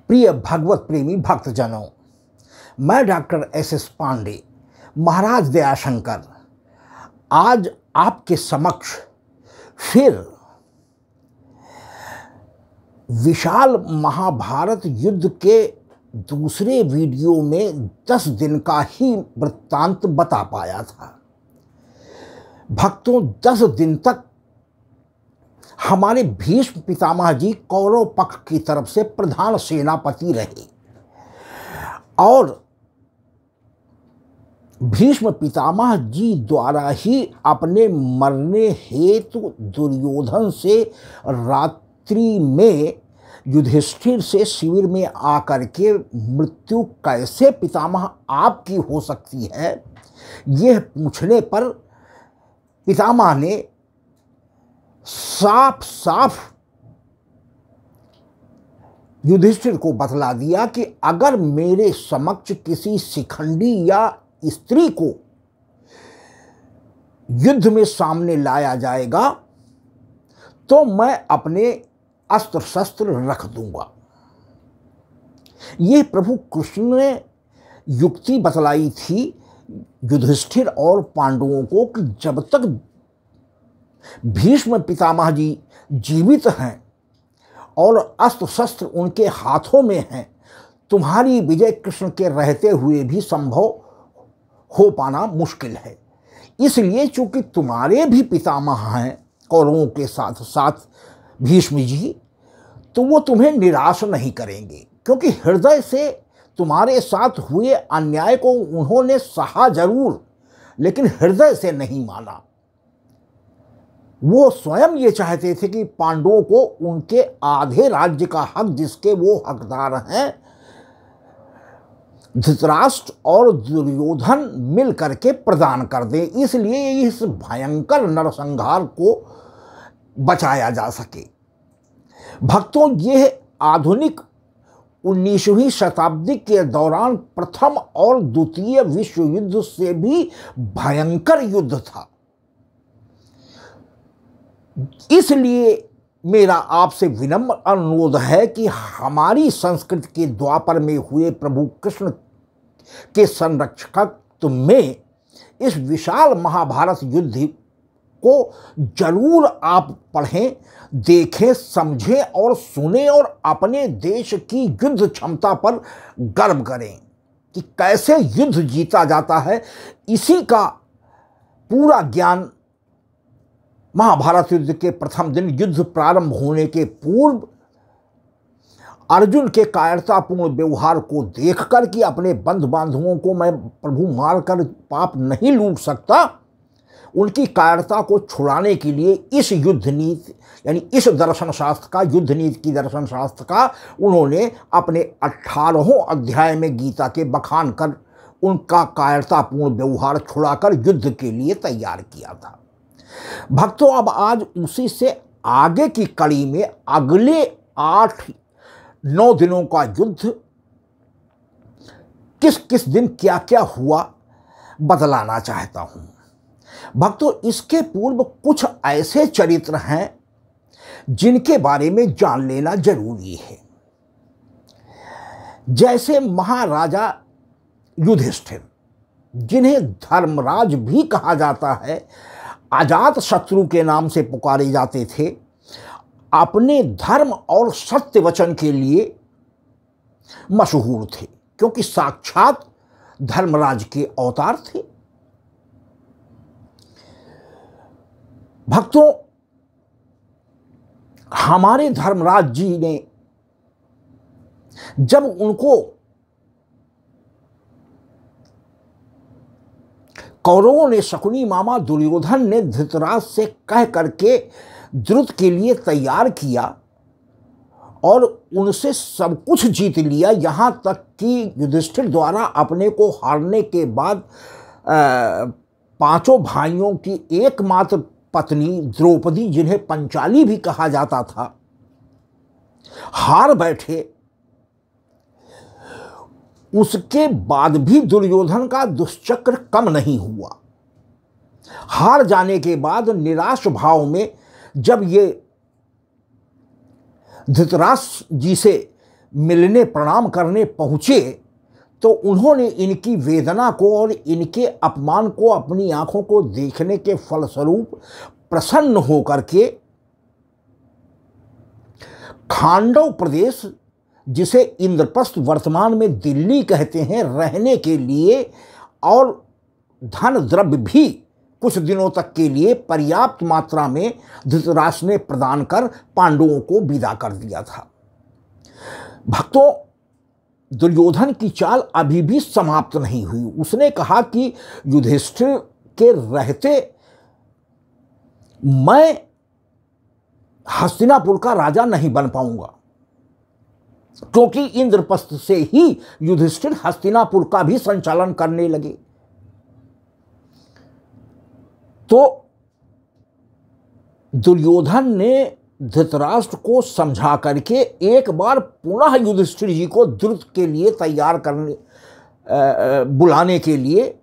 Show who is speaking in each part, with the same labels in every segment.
Speaker 1: प्रिय भगवत प्रेमी भक्तजनों, मैं डॉक्टर एस पांडे, महाराज दयाशंकर, आज आपके समक्ष फिर विशाल महाभारत युद्ध के दूसरे वीडियो में 10 दिन का ही वृत्तांत बता पाया था। भक्तों, 10 दिन तक हमारे भीष्म पितामह जी कौरव पक्ष की तरफ से प्रधान सेनापति रहे और भीष्म पितामह जी द्वारा ही अपने मरने हेतु दुर्योधन से रात्रि में युधिष्ठिर से शिविर में आकर के मृत्यु कैसे पितामह आपकी हो सकती है, यह पूछने पर पितामह ने साफ साफ युधिष्ठिर को बतला दिया कि अगर मेरे समक्ष किसी शिखंडी या स्त्री को युद्ध में सामने लाया जाएगा तो मैं अपने अस्त्र शस्त्र रख दूंगा। ये प्रभु कृष्ण ने युक्ति बतलाई थी युधिष्ठिर और पांडवों को कि जब तक भीष्म पितामह जी जीवित हैं और अस्त्र शस्त्र उनके हाथों में हैं, तुम्हारी विजय कृष्ण के रहते हुए भी संभव हो पाना मुश्किल है। इसलिए चूंकि तुम्हारे भी पितामह हैं कौरवों के साथ साथ भीष्म जी, तो वो तुम्हें निराश नहीं करेंगे, क्योंकि हृदय से तुम्हारे साथ हुए अन्याय को उन्होंने सहा जरूर, लेकिन हृदय से नहीं माना। वो स्वयं ये चाहते थे कि पांडवों को उनके आधे राज्य का हक, जिसके वो हकदार हैं, धृतराष्ट्र और दुर्योधन मिल करके प्रदान कर दें, इसलिए इस भयंकर नरसंहार को बचाया जा सके। भक्तों, यह आधुनिक 19वीं शताब्दी के दौरान प्रथम और द्वितीय विश्व युद्ध से भी भयंकर युद्ध था। इसलिए मेरा आपसे विनम्र अनुरोध है कि हमारी संस्कृति के द्वापर में हुए प्रभु कृष्ण के संरक्षकत्व में इस विशाल महाभारत युद्ध को जरूर आप पढ़ें, देखें, समझें और सुनें और अपने देश की युद्ध क्षमता पर गर्व करें कि कैसे युद्ध जीता जाता है। इसी का पूरा ज्ञान महाभारत युद्ध के प्रथम दिन युद्ध प्रारंभ होने के पूर्व अर्जुन के कायरतापूर्ण व्यवहार को देखकर कि अपने बंधु बांधवों को मैं प्रभु मारकर पाप नहीं लूट सकता, उनकी कायरता को छुड़ाने के लिए इस युद्ध नीति यानी इस दर्शन शास्त्र का, युद्ध नीति की दर्शन शास्त्र का उन्होंने अपने 18वें अध्याय में गीता के बखान कर उनका कायरतापूर्ण व्यवहार छुड़ाकर युद्ध के लिए तैयार किया था। भक्तों, अब आज उसी से आगे की कड़ी में अगले 8-9 दिनों का युद्ध किस किस दिन क्या क्या हुआ बतलाना चाहता हूं। भक्तों, इसके पूर्व कुछ ऐसे चरित्र हैं जिनके बारे में जान लेना जरूरी है, जैसे महाराजा युधिष्ठिर, जिन्हें धर्मराज भी कहा जाता है, अजात शत्रु के नाम से पुकारे जाते थे, अपने धर्म और सत्य वचन के लिए मशहूर थे, क्योंकि साक्षात धर्मराज के अवतार थे। भक्तों, हमारे धर्मराज जी ने जब उनको कौरवों ने, शकुनी मामा दुर्योधन ने धृतराष्ट्र से कह करके द्रुत के लिए तैयार किया और उनसे सब कुछ जीत लिया, यहाँ तक कि युधिष्ठिर द्वारा अपने को हारने के बाद 5 भाइयों की एकमात्र पत्नी द्रौपदी, जिन्हें पंचाली भी कहा जाता था, हार बैठे। उसके बाद भी दुर्योधन का दुष्चक्र कम नहीं हुआ। हार जाने के बाद निराश भाव में जब ये धृतराष्ट्र जी से मिलने प्रणाम करने पहुँचे तो उन्होंने इनकी वेदना को और इनके अपमान को अपनी आंखों को देखने के फलस्वरूप प्रसन्न होकर के खांडव प्रदेश, जिसे इंद्रप्रस्थ वर्तमान में दिल्ली कहते हैं, रहने के लिए और धन द्रव्य भी कुछ दिनों तक के लिए पर्याप्त मात्रा में धृतराष्ट्र ने प्रदान कर पांडवों को विदा कर दिया था। भक्तों, दुर्योधन की चाल अभी भी समाप्त नहीं हुई। उसने कहा कि युधिष्ठिर के रहते मैं हस्तिनापुर का राजा नहीं बन पाऊंगा, क्योंकि इंद्रप्रस्थ से ही युधिष्ठिर हस्तिनापुर का भी संचालन करने लगे। तो दुर्योधन ने धृतराष्ट्र को समझा करके एक बार पुनः युधिष्ठिर जी को द्रुत के लिए तैयार करने बुलाने के लिए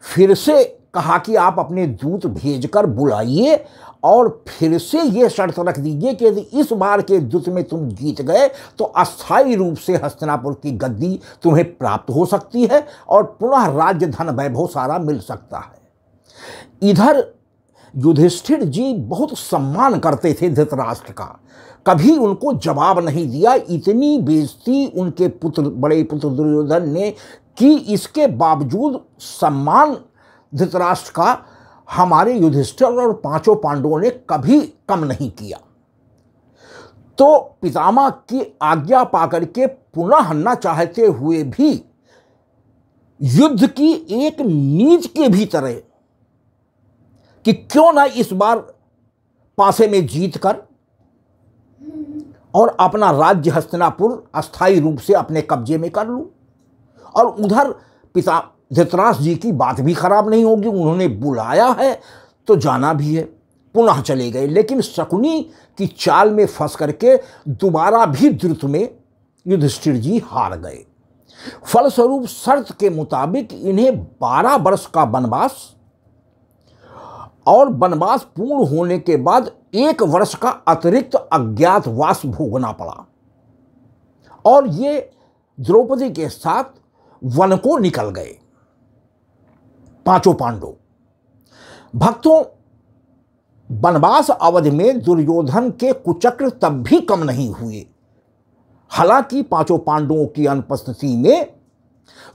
Speaker 1: फिर से कहा कि आप अपने दूत भेजकर बुलाइए और फिर से ये शर्त रख दीजिए कि यदि इस बार के युद्ध में तुम जीत गए तो अस्थायी रूप से हस्तिनापुर की गद्दी तुम्हें प्राप्त हो सकती है और पुनः राज्य धन वैभव सारा मिल सकता है। इधर युधिष्ठिर जी बहुत सम्मान करते थे धृतराष्ट्र का, कभी उनको जवाब नहीं दिया। इतनी बेइज्जती उनके पुत्र, बड़े पुत्र दुर्योधन ने की, इसके बावजूद सम्मान धृतराष्ट्र का हमारे युधिष्ठिर और पांचों पांडवों ने कभी कम नहीं किया। तो पितामह की आज्ञा पाकर के पुनः न चाहते हुए भी युद्ध की एक नीच के भी तरह कि क्यों ना इस बार पासे में जीत कर और अपना राज्य हस्तिनापुर अस्थायी रूप से अपने कब्जे में कर लूं। और उधर पिता धृतराष्ट्र जी की बात भी खराब नहीं होगी, उन्होंने बुलाया है तो जाना भी है, पुनः चले गए। लेकिन शकुनी की चाल में फंस करके दोबारा भी द्रुत में युधिष्ठिर जी हार गए। फलस्वरूप शर्त के मुताबिक इन्हें 12 वर्ष का वनवास और वनवास पूर्ण होने के बाद 1 वर्ष का अतिरिक्त अज्ञातवास भोगना पड़ा और ये द्रौपदी के साथ वन को निकल गए पांचों पांडव। भक्तों, वनवास अवधि में दुर्योधन के कुचक्र तब भी कम नहीं हुए। हालांकि पांचों पांडवों की अनुपस्थिति में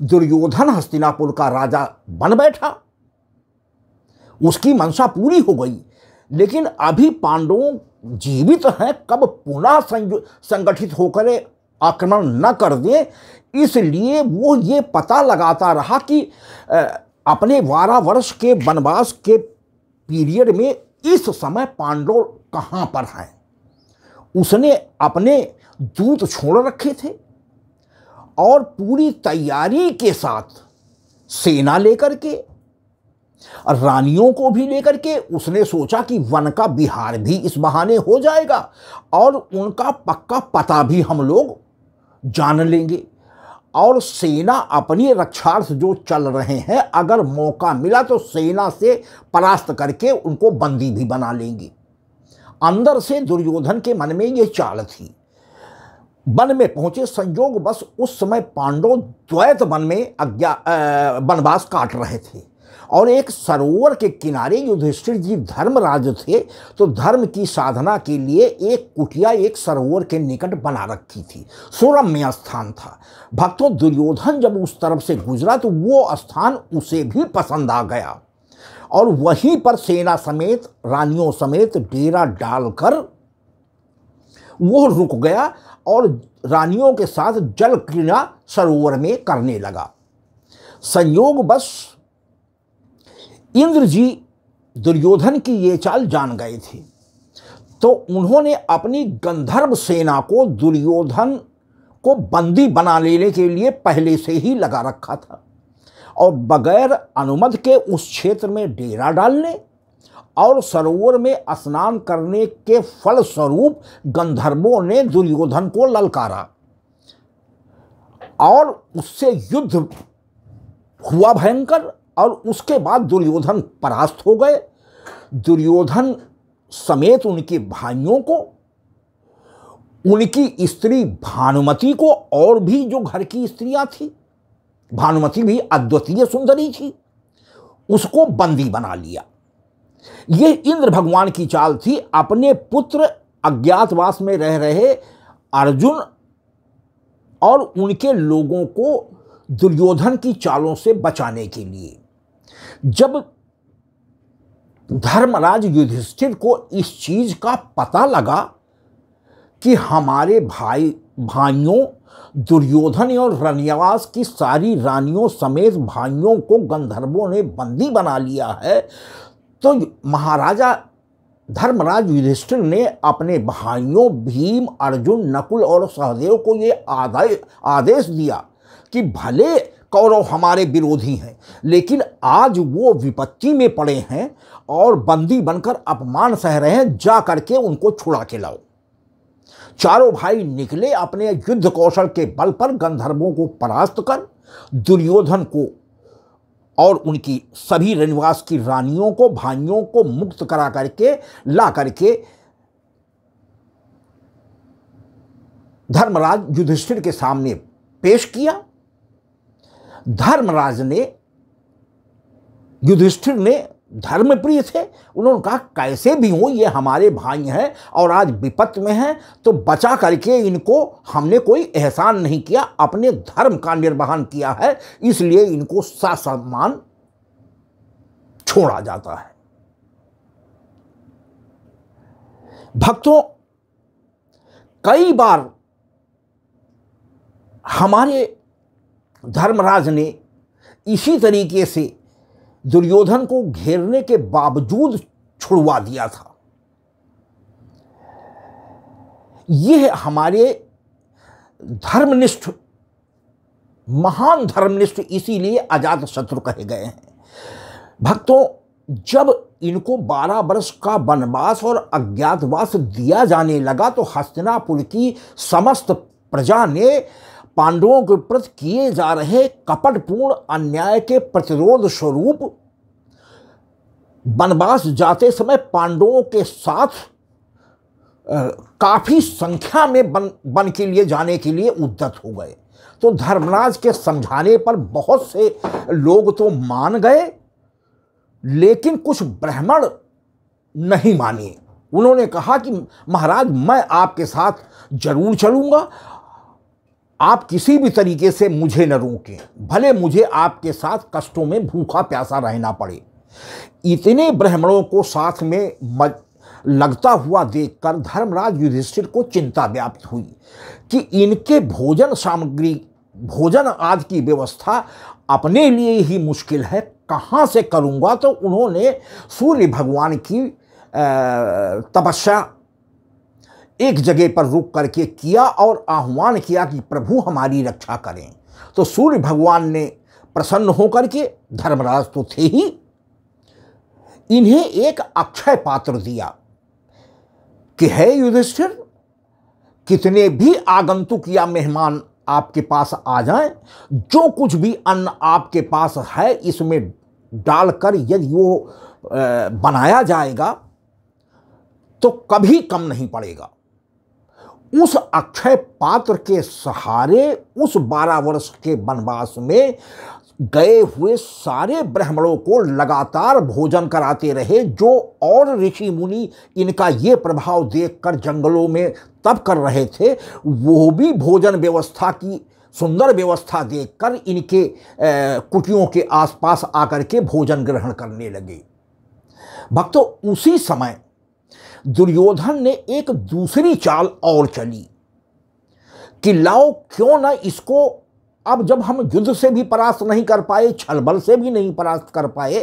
Speaker 1: दुर्योधन हस्तिनापुर का राजा बन बैठा, उसकी मंशा पूरी हो गई, लेकिन अभी पांडवों जीवित हैं, कब पुनः संगठित होकर आक्रमण न कर दें, इसलिए वो ये पता लगाता रहा कि अपने 12 वर्ष के वनवास के पीरियड में इस समय पांडव कहाँ पर हैं। उसने अपने दूत छोड़ रखे थे और पूरी तैयारी के साथ सेना लेकर के, रानियों को भी लेकर के, उसने सोचा कि वन का विहार भी इस बहाने हो जाएगा और उनका पक्का पता भी हम लोग जान लेंगे और सेना अपनी रक्षार्थ जो चल रहे हैं, अगर मौका मिला तो सेना से परास्त करके उनको बंदी भी बना लेंगे। अंदर से दुर्योधन के मन में ये चाल थी। वन में पहुंचे, संयोग बस उस समय पांडव द्वैत वन में वनवास काट रहे थे और एक सरोवर के किनारे युधिष्ठिर जी धर्मराज थे, तो धर्म की साधना के लिए एक कुटिया एक सरोवर के निकट बना रखी थी। सुरम्य स्थान था। भक्तों, दुर्योधन जब उस तरफ से गुजरा तो वो स्थान उसे भी पसंद आ गया और वहीं पर सेना समेत, रानियों समेत डेरा डालकर वो रुक गया और रानियों के साथ जल क्रीड़ा सरोवर में करने लगा। संयोग बस इंद्र जी दुर्योधन की ये चाल जान गए थे, तो उन्होंने अपनी गंधर्व सेना को दुर्योधन को बंदी बना लेने के लिए पहले से ही लगा रखा था और बगैर अनुमति के उस क्षेत्र में डेरा डालने और सरोवर में स्नान करने के फलस्वरूप गंधर्वों ने दुर्योधन को ललकारा और उससे युद्ध हुआ भयंकर और उसके बाद दुर्योधन परास्त हो गए। दुर्योधन समेत उनके भाइयों को उनकी स्त्री भानुमति को और भी जो घर की स्त्रियां थी, भानुमति भी अद्वितीय सुंदरी थी, उसको बंदी बना लिया। यह इंद्र भगवान की चाल थी अपने पुत्र अज्ञातवास में रह रहे अर्जुन और उनके लोगों को दुर्योधन की चालों से बचाने के लिए। जब धर्मराज युधिष्ठिर को इस चीज का पता लगा कि हमारे भाइयों दुर्योधन और रनिवास की सारी रानियों समेत भाइयों को गंधर्वों ने बंदी बना लिया है, तो महाराजा धर्मराज युधिष्ठिर ने अपने भाइयों भीम, अर्जुन, नकुल और सहदेव को ये आदेश दिया कि भले कौरव हमारे विरोधी हैं, लेकिन आज वो विपत्ति में पड़े हैं और बंदी बनकर अपमान सह रहे हैं, जा करके उनको छुड़ा के लाओ। चारों भाई निकले, अपने युद्ध कौशल के बल पर गंधर्वों को परास्त कर दुर्योधन को और उनकी सभी रनिवास की रानियों को, भाइयों को मुक्त करा करके ला करके धर्मराज युधिष्ठिर के सामने पेश किया। धर्मराज ने, युधिष्ठिर ने धर्मप्रिय थे, उन्होंने कहा कैसे भी हो ये हमारे भाई हैं और आज विपत्ति में हैं, तो बचा करके इनको हमने कोई एहसान नहीं किया, अपने धर्म का निर्वहन किया है, इसलिए इनको ससम्मान छोड़ा जाता है। भक्तों, कई बार हमारे धर्मराज ने इसी तरीके से दुर्योधन को घेरने के बावजूद छुड़वा दिया था। यह हमारे धर्मनिष्ठ, महान धर्मनिष्ठ इसीलिए अजातशत्रु कहे गए हैं। भक्तों, जब इनको 12 वर्ष का वनवास और अज्ञातवास दिया जाने लगा तो हस्तिनापुर की समस्त प्रजा ने पांडवों के प्रति किए जा रहे कपटपूर्ण अन्याय के प्रतिरोध स्वरूप वनवास जाते समय पांडवों के साथ काफी संख्या में वन के लिए जाने के लिए उद्यत हो गए। तो धर्मराज के समझाने पर बहुत से लोग तो मान गए, लेकिन कुछ ब्राह्मण नहीं माने। उन्होंने कहा कि महाराज, मैं आपके साथ जरूर चलूंगा, आप किसी भी तरीके से मुझे न रोकें, भले मुझे आपके साथ कष्टों में भूखा प्यासा रहना पड़े। इतने ब्राह्मणों को साथ में लगता हुआ देखकर धर्मराज युधिष्ठिर को चिंता व्याप्त हुई कि इनके भोजन सामग्री, भोजन आदि की व्यवस्था अपने लिए ही मुश्किल है, कहाँ से करूँगा। तो उन्होंने सूर्य भगवान की तपस्या एक जगह पर रुक करके किया और आह्वान किया कि प्रभु हमारी रक्षा करें। तो सूर्य भगवान ने प्रसन्न होकर के, धर्मराज तो थे ही, इन्हें एक अक्षय पात्र दिया कि है युधिष्ठिर, कितने भी आगंतुक या मेहमान आपके पास आ जाएं, जो कुछ भी अन्न आपके पास है इसमें डालकर यदि वो बनाया जाएगा तो कभी कम नहीं पड़ेगा। उस अक्षय पात्र के सहारे उस 12 वर्ष के वनवास में गए हुए सारे ब्राह्मणों को लगातार भोजन कराते रहे। जो और ऋषि मुनि इनका ये प्रभाव देखकर जंगलों में तप कर रहे थे, वो भी भोजन व्यवस्था की सुंदर व्यवस्था देखकर इनके कुटियों के आसपास आकर के भोजन ग्रहण करने लगे। भक्तों, उसी समय दुर्योधन ने एक दूसरी चाल और चली कि लाओ क्यों ना इसको, अब जब हम युद्ध से भी परास्त नहीं कर पाए, छल बल से भी नहीं परास्त कर पाए,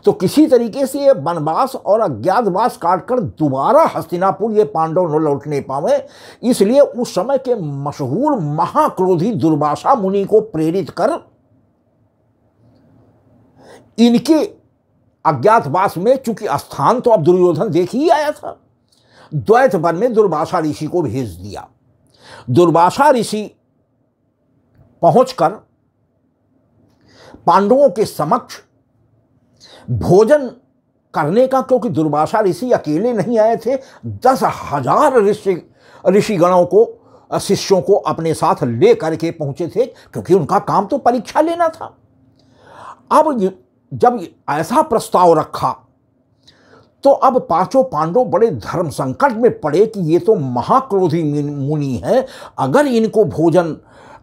Speaker 1: तो किसी तरीके से ये वनवास और अज्ञातवास काटकर दोबारा हस्तिनापुर ये पांडव न लौटने पावे। इसलिए उस समय के मशहूर महाक्रोधी दुर्वासा मुनि को प्रेरित कर इनके अज्ञातवास में, चूंकि स्थान तो अब दुर्योधन देख ही आया था, द्वैत वन में दुर्वासा ऋषि को भेज दिया। दुर्वासा ऋषि पहुंचकर पांडवों के समक्ष भोजन करने का, क्योंकि दुर्वासा ऋषि अकेले नहीं आए थे, 10,000 ऋषि ऋषिगणों को, शिष्यों को अपने साथ ले करके पहुंचे थे, क्योंकि उनका काम तो परीक्षा लेना था। अब जब ऐसा प्रस्ताव रखा तो अब पांचों पांडव बड़े धर्म संकट में पड़े कि ये तो महाक्रोधी मुनि है, अगर इनको भोजन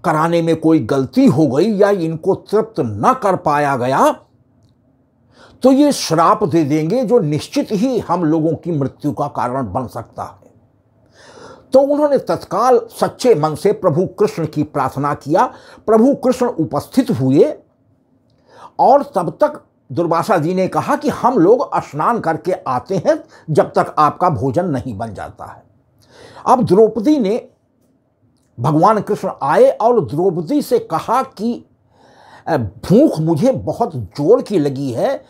Speaker 1: कराने में कोई गलती हो गई या इनको तृप्त न कर पाया गया तो ये श्राप दे देंगे जो निश्चित ही हम लोगों की मृत्यु का कारण बन सकता है। तो उन्होंने तत्काल सच्चे मन से प्रभु कृष्ण की प्रार्थना किया। प्रभु कृष्ण उपस्थित हुए और तब तक दुर्वासा जी ने कहा कि हम लोग स्नान करके आते हैं जब तक आपका भोजन नहीं बन जाता है। अब द्रौपदी ने, भगवान कृष्ण आए और द्रौपदी से कहा कि भूख मुझे बहुत जोर की लगी है,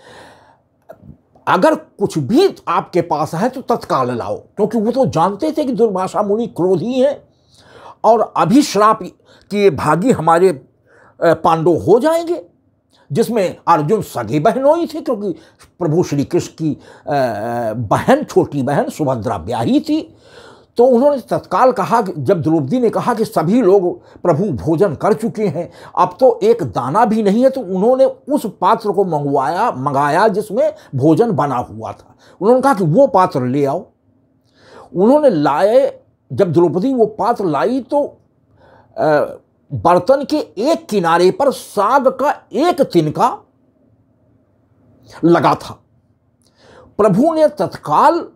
Speaker 1: अगर कुछ भी आपके पास है तो तत्काल लाओ, क्योंकि वो तो जानते थे कि दुर्वासा मुनि क्रोधी हैं और अभिश्राप के भागी हमारे पांडव हो जाएंगे, जिसमें अर्जुन सगे बहनों ही थे, क्योंकि प्रभु श्री कृष्ण की बहन, छोटी बहन सुभद्रा ब्याही थी। तो उन्होंने तत्काल कहा, जब द्रौपदी ने कहा कि सभी लोग प्रभु भोजन कर चुके हैं, अब तो एक दाना भी नहीं है, तो उन्होंने उस पात्र को मंगाया जिसमें भोजन बना हुआ था। उन्होंने कहा कि वो पात्र ले आओ। उन्होंने लाए। जब द्रौपदी वो पात्र लाई तो बर्तन के एक किनारे पर साग का एक तिनका लगा था। प्रभु ने तत्काल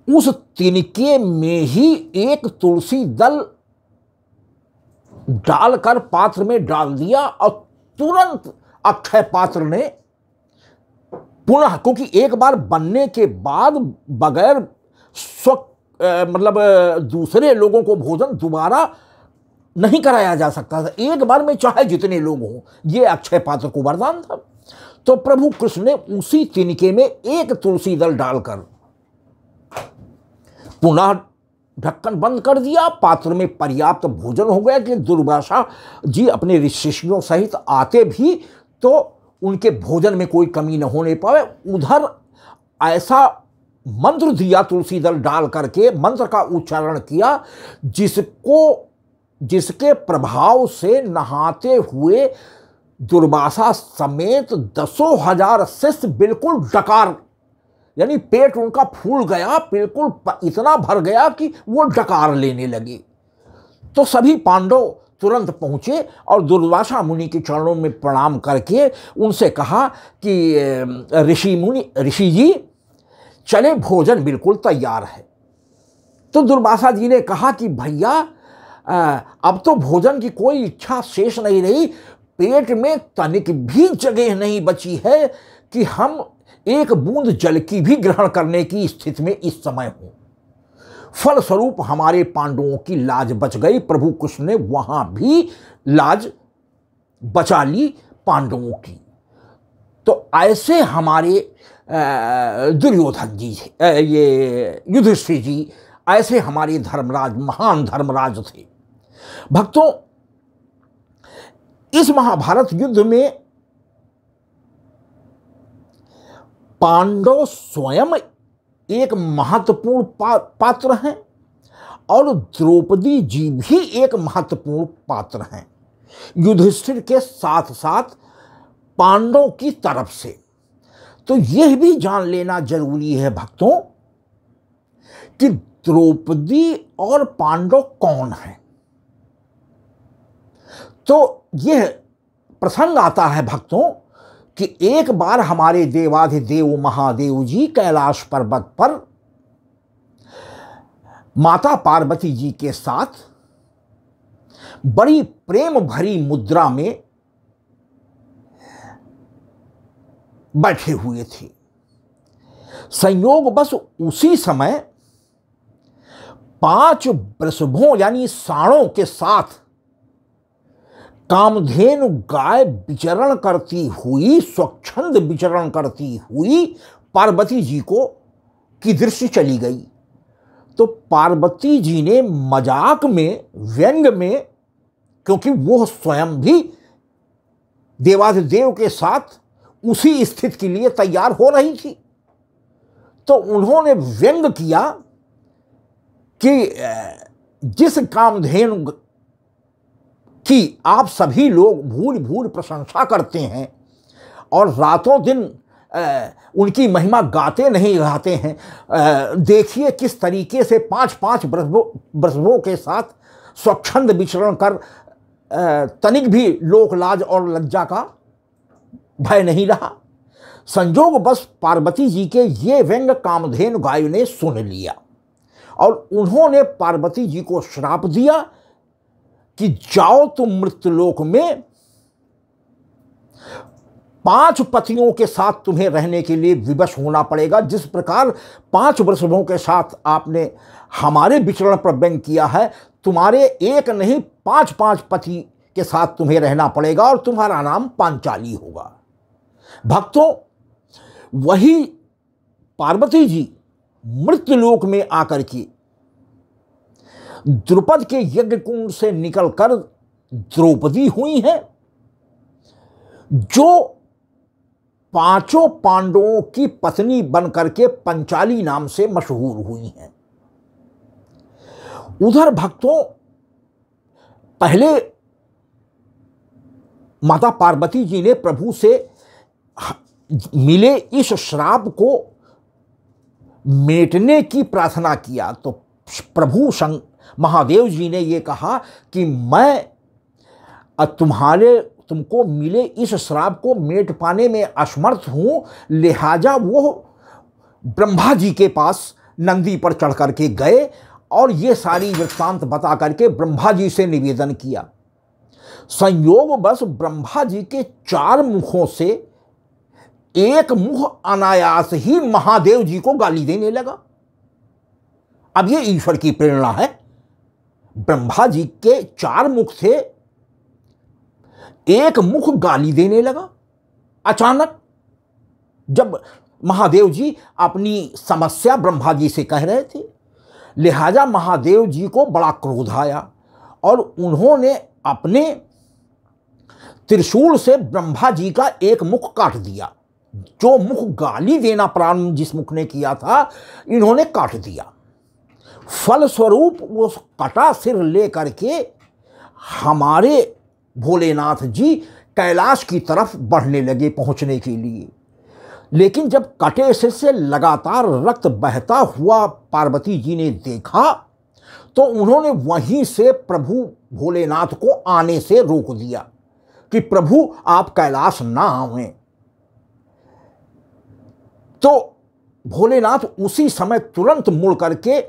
Speaker 1: उस तिनके में ही एक तुलसी दल डालकर पात्र में डाल दिया और तुरंत अक्षय पात्र ने पुनः, क्योंकि एक बार बनने के बाद बगैर दूसरे लोगों को भोजन दोबारा नहीं कराया जा सकता था, एक बार में चाहे जितने लोग हों, ये अक्षय पात्र को वरदान था। तो प्रभु कृष्ण ने उसी तिनके में एक तुलसी दल डालकर पुनः ढक्कन बंद कर दिया। पात्र में पर्याप्त भोजन हो गया कि दुर्वासा जी अपने ऋषियों सहित आते भी तो उनके भोजन में कोई कमी न होने पाए। उधर ऐसा मंत्र दिया, तुलसी दल डाल करके मंत्र का उच्चारण किया, जिसके प्रभाव से नहाते हुए दुर्वासा समेत 10,000 शिष्य बिल्कुल डकार, यानी पेट उनका फूल गया, बिल्कुल इतना भर गया कि वो डकार लेने लगे। तो सभी पांडव तुरंत पहुंचे और दुर्वासा मुनि के चरणों में प्रणाम करके उनसे कहा कि ऋषि जी चले, भोजन बिल्कुल तैयार है। तो दुर्वासा जी ने कहा कि भैया अब तो भोजन की कोई इच्छा शेष नहीं रही, पेट में तनिक भी जगह नहीं बची है कि हम एक बूंद जल की भी ग्रहण करने की स्थिति में इस समय हो। फलस्वरूप हमारे पांडवों की लाज बच गई। प्रभु कृष्ण ने वहां भी लाज बचा ली पांडवों की। तो ऐसे हमारे दुर्योधन जी, ये युधिष्ठिर जी, ऐसे हमारे धर्मराज, महान धर्मराज थे। भक्तों, इस महाभारत युद्ध में पांडव स्वयं एक महत्वपूर्ण पात्र हैं और द्रौपदी जी भी एक महत्वपूर्ण पात्र हैं, युधिष्ठिर के साथ साथ पांडव की तरफ से। तो यह भी जान लेना जरूरी है भक्तों कि द्रौपदी और पांडव कौन हैं। तो यह प्रसंग आता है भक्तों कि एक बार हमारे देवाधिदेव महादेव जी कैलाश पर्वत पर माता पार्वती जी के साथ बड़ी प्रेम भरी मुद्रा में बैठे हुए थे। संयोग बस उसी समय 5 वृषभों यानी सांडों के साथ कामधेनु गाय विचरण करती हुई, स्वच्छंद विचरण करती हुई पार्वती जी की दृष्टि चली गई। तो पार्वती जी ने मजाक में, व्यंग में, क्योंकि वो स्वयं भी देवाधिदेव के साथ उसी स्थिति के लिए तैयार हो रही थी, तो उन्होंने व्यंग किया कि जिस कामधेनु की आप सभी लोग भूल भूल प्रशंसा करते हैं और रातों दिन उनकी महिमा गाते नहीं गाते हैं, देखिए किस तरीके से 5-5 वृषभों के साथ स्वच्छंद विचरण कर तनिक भी लोक लाज और लज्जा का भय नहीं रहा। संजोग बस पार्वती जी के ये व्यंग कामधेनु गाय ने सुन लिया और उन्होंने पार्वती जी को श्राप दिया कि जाओ तुम मृत्युलोक में, 5 पतियों के साथ तुम्हें रहने के लिए विवश होना पड़ेगा। जिस प्रकार 5 वृषभों के साथ आपने हमारे विचरण पर व्यंग किया है, तुम्हारे एक नहीं 5-5 पति के साथ तुम्हें रहना पड़ेगा और तुम्हारा नाम पांचाली होगा। भक्तों, वही पार्वती जी मृत्युलोक में आकर के द्रुपद के यज्ञ कुंड से निकलकर द्रौपदी हुई हैं, जो 5 पांडवों की पत्नी बनकर के पंचाली नाम से मशहूर हुई हैं। उधर भक्तों, पहले माता पार्वती जी ने प्रभु से मिले इस श्राप को मेटने की प्रार्थना किया, तो प्रभु महादेव जी ने ये कहा कि मैं तुमको मिले इस श्राप को मेट पाने में असमर्थ हूं, लिहाजा वो ब्रह्मा जी के पास नंदी पर चढ़ करके गए और ये सारी वृत्तांत बता करके ब्रह्मा जी से निवेदन किया। संयोग बस ब्रह्मा जी के 4 मुखों से एक मुख अनायास ही महादेव जी को गाली देने लगा। अब ये ईश्वर की प्रेरणा है। ब्रह्मा जी के 4 मुख थे, एक मुख गाली देने लगा। अचानक जब महादेव जी अपनी समस्या ब्रह्मा जी से कह रहे थे, लिहाजा महादेव जी को बड़ा क्रोध आया और उन्होंने अपने त्रिशूल से ब्रह्मा जी का एक मुख काट दिया। जो मुख गाली देना प्रारंभ जिस मुख ने किया था, इन्होंने काट दिया। फलस्वरूप वो कटा सिर लेकर के हमारे भोलेनाथ जी कैलाश की तरफ बढ़ने लगे पहुंचने के लिए। लेकिन जब कटे सिर से लगातार रक्त बहता हुआ पार्वती जी ने देखा, तो उन्होंने वहीं से प्रभु भोलेनाथ को आने से रोक दिया कि प्रभु आप कैलाश ना आवें। तो भोलेनाथ उसी समय तुरंत मुड़ करके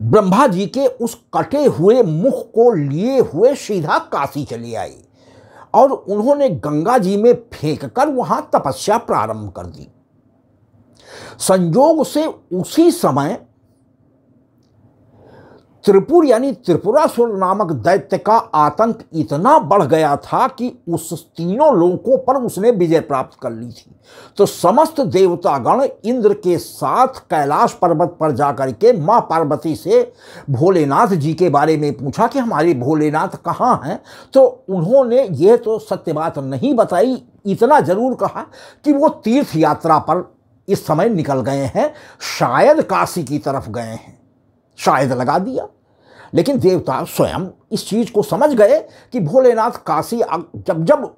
Speaker 1: ब्रह्मा जी के उस कटे हुए मुख को लिए हुए सीधा काशी चले आए और उन्होंने गंगा जी में फेंककर वहां तपस्या प्रारंभ कर दी। संयोग से उसी समय त्रिपुर यानी त्रिपुरासुर नामक दैत्य का आतंक इतना बढ़ गया था कि उस तीनों लोकों पर उसने विजय प्राप्त कर ली थी। तो समस्त देवतागण इंद्र के साथ कैलाश पर्वत पर जाकर के मां पार्वती से भोलेनाथ जी के बारे में पूछा कि हमारे भोलेनाथ कहाँ हैं। तो उन्होंने ये तो सत्य बात नहीं बताई, इतना जरूर कहा कि वो तीर्थ यात्रा पर इस समय निकल गए हैं, शायद काशी की तरफ गए हैं, शायद लगा दिया। लेकिन देवता स्वयं इस चीज को समझ गए कि भोलेनाथ काशी जब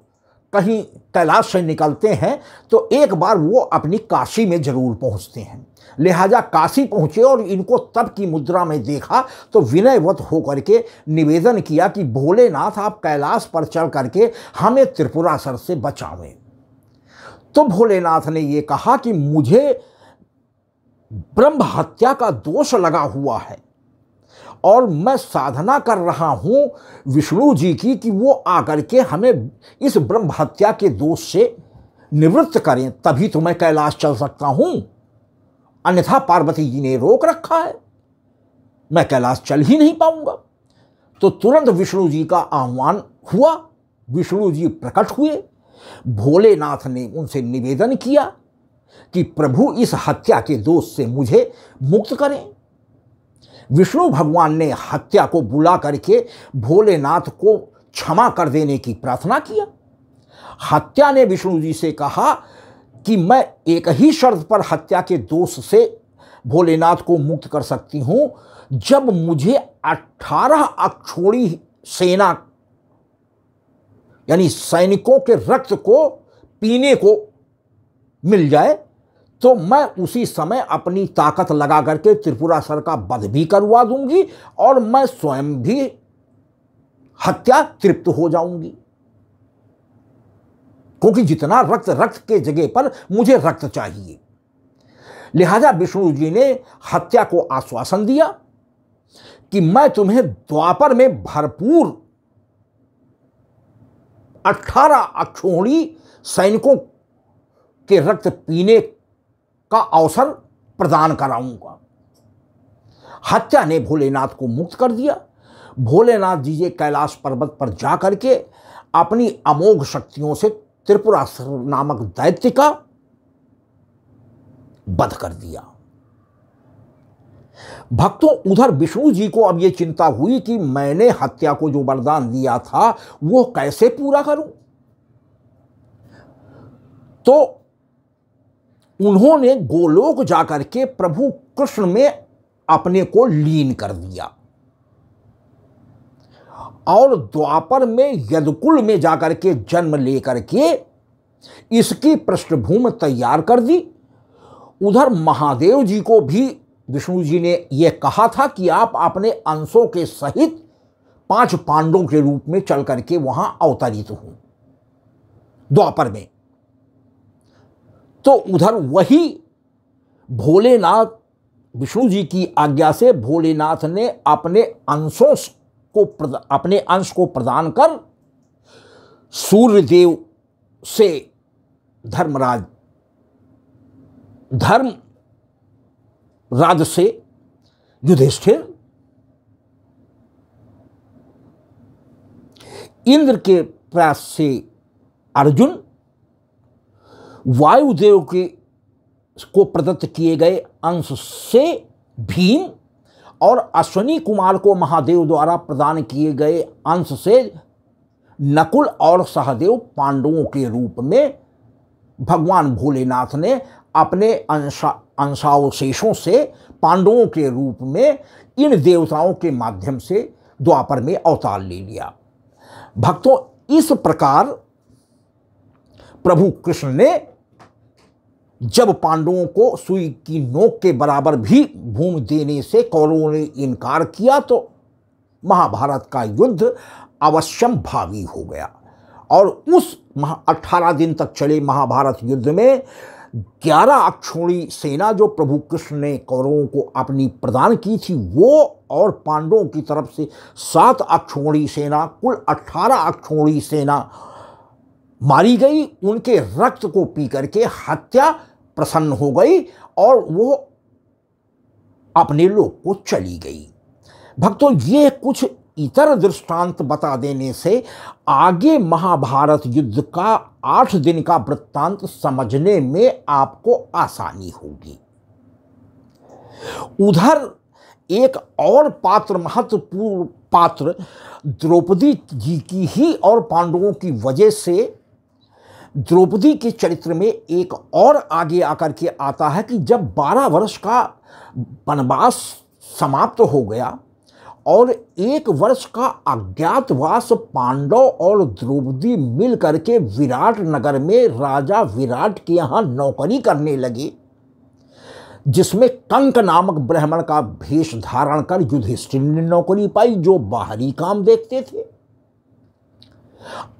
Speaker 1: कहीं कैलाश से निकलते हैं तो एक बार वो अपनी काशी में जरूर पहुंचते हैं। लिहाजा काशी पहुंचे और इनको तब की मुद्रा में देखा तो विनयवत होकर के निवेदन किया कि भोलेनाथ आप कैलाश पर चढ़ करके हमें त्रिपुरासुर से बचावें। तो भोलेनाथ ने ये कहा कि मुझे ब्रह्म हत्या का दोष लगा हुआ है और मैं साधना कर रहा हूं विष्णु जी की कि वो आकर के हमें इस ब्रह्म हत्या के दोष से निवृत्त करें, तभी तो मैं कैलाश चल सकता हूं, अन्यथा पार्वती जी ने रोक रखा है, मैं कैलाश चल ही नहीं पाऊंगा। तो तुरंत विष्णु जी का आह्वान हुआ, विष्णु जी प्रकट हुए। भोलेनाथ ने उनसे निवेदन किया कि प्रभु इस हत्या के दोष से मुझे मुक्त करें। विष्णु भगवान ने हत्या को बुला करके भोलेनाथ को क्षमा कर देने की प्रार्थना किया। हत्या ने विष्णु जी से कहा कि मैं एक ही शर्त पर हत्या के दोष से भोलेनाथ को मुक्त कर सकती हूं जब मुझे 18 अक्षौणी सेना यानी सैनिकों के रक्त को पीने को मिल जाए, तो मैं उसी समय अपनी ताकत लगा करके त्रिपुरासुर का वध भी करवा दूंगी और मैं स्वयं भी हत्या तृप्त हो जाऊंगी, क्योंकि जितना रक्त, रक्त के जगह पर मुझे रक्त चाहिए। लिहाजा विष्णु जी ने हत्या को आश्वासन दिया कि मैं तुम्हें द्वापर में भरपूर 18 अक्षौणी सैनिकों के रक्त पीने का अवसर प्रदान कराऊंगा। हत्या ने भोलेनाथ को मुक्त कर दिया। भोलेनाथ जी कैलाश पर्वत पर जाकर के अपनी अमोघ शक्तियों से त्रिपुरासुर नामक दैत्य का वध कर दिया। भक्तों, उधर विष्णु जी को अब यह चिंता हुई कि मैंने हत्या को जो वरदान दिया था वो कैसे पूरा करूं। तो उन्होंने गोलोक जाकर के प्रभु कृष्ण में अपने को लीन कर दिया और द्वापर में यदुकुल में जाकर के जन्म लेकर के इसकी पृष्ठभूमि तैयार कर दी। उधर महादेव जी को भी विष्णु जी ने यह कहा था कि आप अपने अंशों के सहित 5 पांडवों के रूप में चल करके वहां अवतरित हो द्वापर में। तो उधर वही भोलेनाथ, विष्णु जी की आज्ञा से भोलेनाथ ने अपने अंश को प्रदान कर सूर्यदेव से धर्मराज से युधिष्ठिर, इंद्र के प्रयास से अर्जुन, वायुदेव को प्रदत्त किए गए अंश से भीम और अश्विनी कुमार को महादेव द्वारा प्रदान किए गए अंश से नकुल और सहदेव पांडवों के रूप में भगवान भोलेनाथ ने अपने अंशावशेषों से पांडवों के रूप में इन देवताओं के माध्यम से द्वापर में अवतार ले लिया। भक्तों, इस प्रकार प्रभु कृष्ण ने जब पांडवों को सुई की नोक के बराबर भी भूमि देने से कौरवों ने इनकार किया तो महाभारत का युद्ध अवश्यम भावी हो गया। और उस 18 दिन तक चले महाभारत युद्ध में 11 अक्षौणी सेना जो प्रभु कृष्ण ने कौरवों को अपनी प्रदान की थी वो और पांडवों की तरफ से 7 अक्षौणी सेना, कुल 18 अक्षौणी सेना मारी गई। उनके रक्त को पी करके हत्या प्रसन्न हो गई और वो अपने लोक को चली गई। भक्तों, ये कुछ इतर दृष्टांत बता देने से आगे महाभारत युद्ध का 8 दिन का वृत्तांत समझने में आपको आसानी होगी। उधर एक और पात्र, महत्वपूर्ण पात्र द्रौपदी जी की ही और पांडवों की वजह से द्रौपदी के चरित्र में एक और आगे आकर के आता है कि जब 12 वर्ष का वनवास समाप्त हो गया और 1 वर्ष का अज्ञातवास पांडव और द्रौपदी मिल करके विराट नगर में राजा विराट के यहाँ नौकरी करने लगे, जिसमें कंक नामक ब्राह्मण का भेष धारण कर युधिष्ठिर ने नौकरी पाई जो बाहरी काम देखते थे।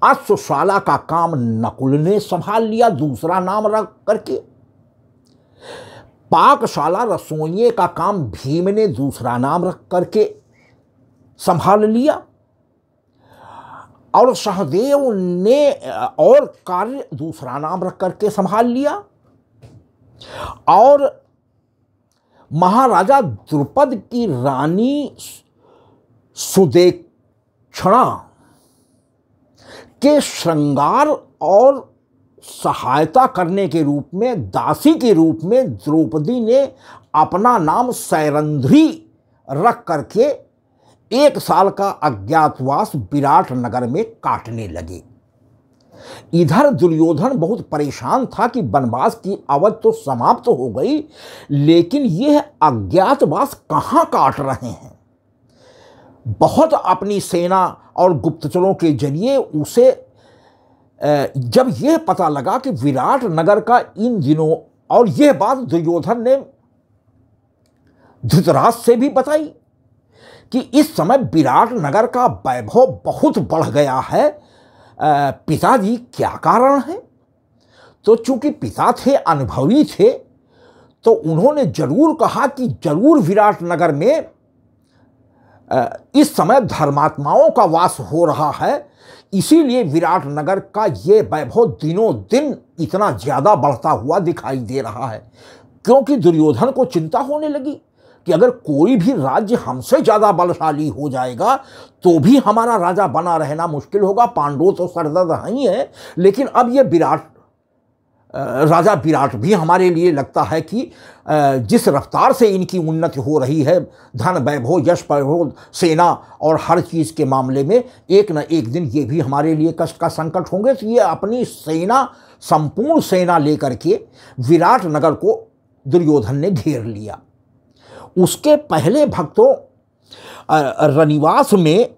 Speaker 1: अश्वशाला का काम नकुल ने संभाल लिया दूसरा नाम रख करके। पाकशाला रसोइये का काम भीम ने दूसरा नाम रख करके संभाल लिया और सहदेव ने और कार्य दूसरा नाम रख करके संभाल लिया। और महाराजा द्रुपद की रानी सुदेक्षणा के श्रृंगार और सहायता करने के रूप में, दासी के रूप में द्रौपदी ने अपना नाम सैरंध्री रख करके 1 साल का अज्ञातवास विराट नगर में काटने लगे। इधर दुर्योधन बहुत परेशान था कि वनवास की अवधि तो समाप्त हो गई, लेकिन यह अज्ञातवास कहाँ काट रहे हैं। बहुत अपनी सेना और गुप्तचरों के जरिए उसे जब यह पता लगा कि विराट नगर का इन दिनों, और यह बात दुर्योधन ने धृतराष्ट्र से भी बताई कि इस समय विराट नगर का वैभव बहुत बढ़ गया है, पिताजी क्या कारण है। तो चूंकि पिता थे, अनुभवी थे, तो उन्होंने जरूर कहा कि जरूर विराट नगर में इस समय धर्मात्माओं का वास हो रहा है, इसीलिए विराट नगर का ये वैभव दिनों दिन इतना ज्यादा बढ़ता हुआ दिखाई दे रहा है। क्योंकि दुर्योधन को चिंता होने लगी कि अगर कोई भी राज्य हमसे ज्यादा बलशाली हो जाएगा तो भी हमारा राजा बना रहना मुश्किल होगा। पांडव तो सरदर्द ही है, लेकिन अब ये राजा विराट भी हमारे लिए लगता है कि जिस रफ्तार से इनकी उन्नति हो रही है, धन वैभव, यश वैभव, सेना और हर चीज़ के मामले में, एक न एक दिन ये भी हमारे लिए कष्ट का संकट होंगे। तो ये अपनी सेना, संपूर्ण सेना लेकर के विराट नगर को दुर्योधन ने घेर लिया। उसके पहले भक्तों रनिवास में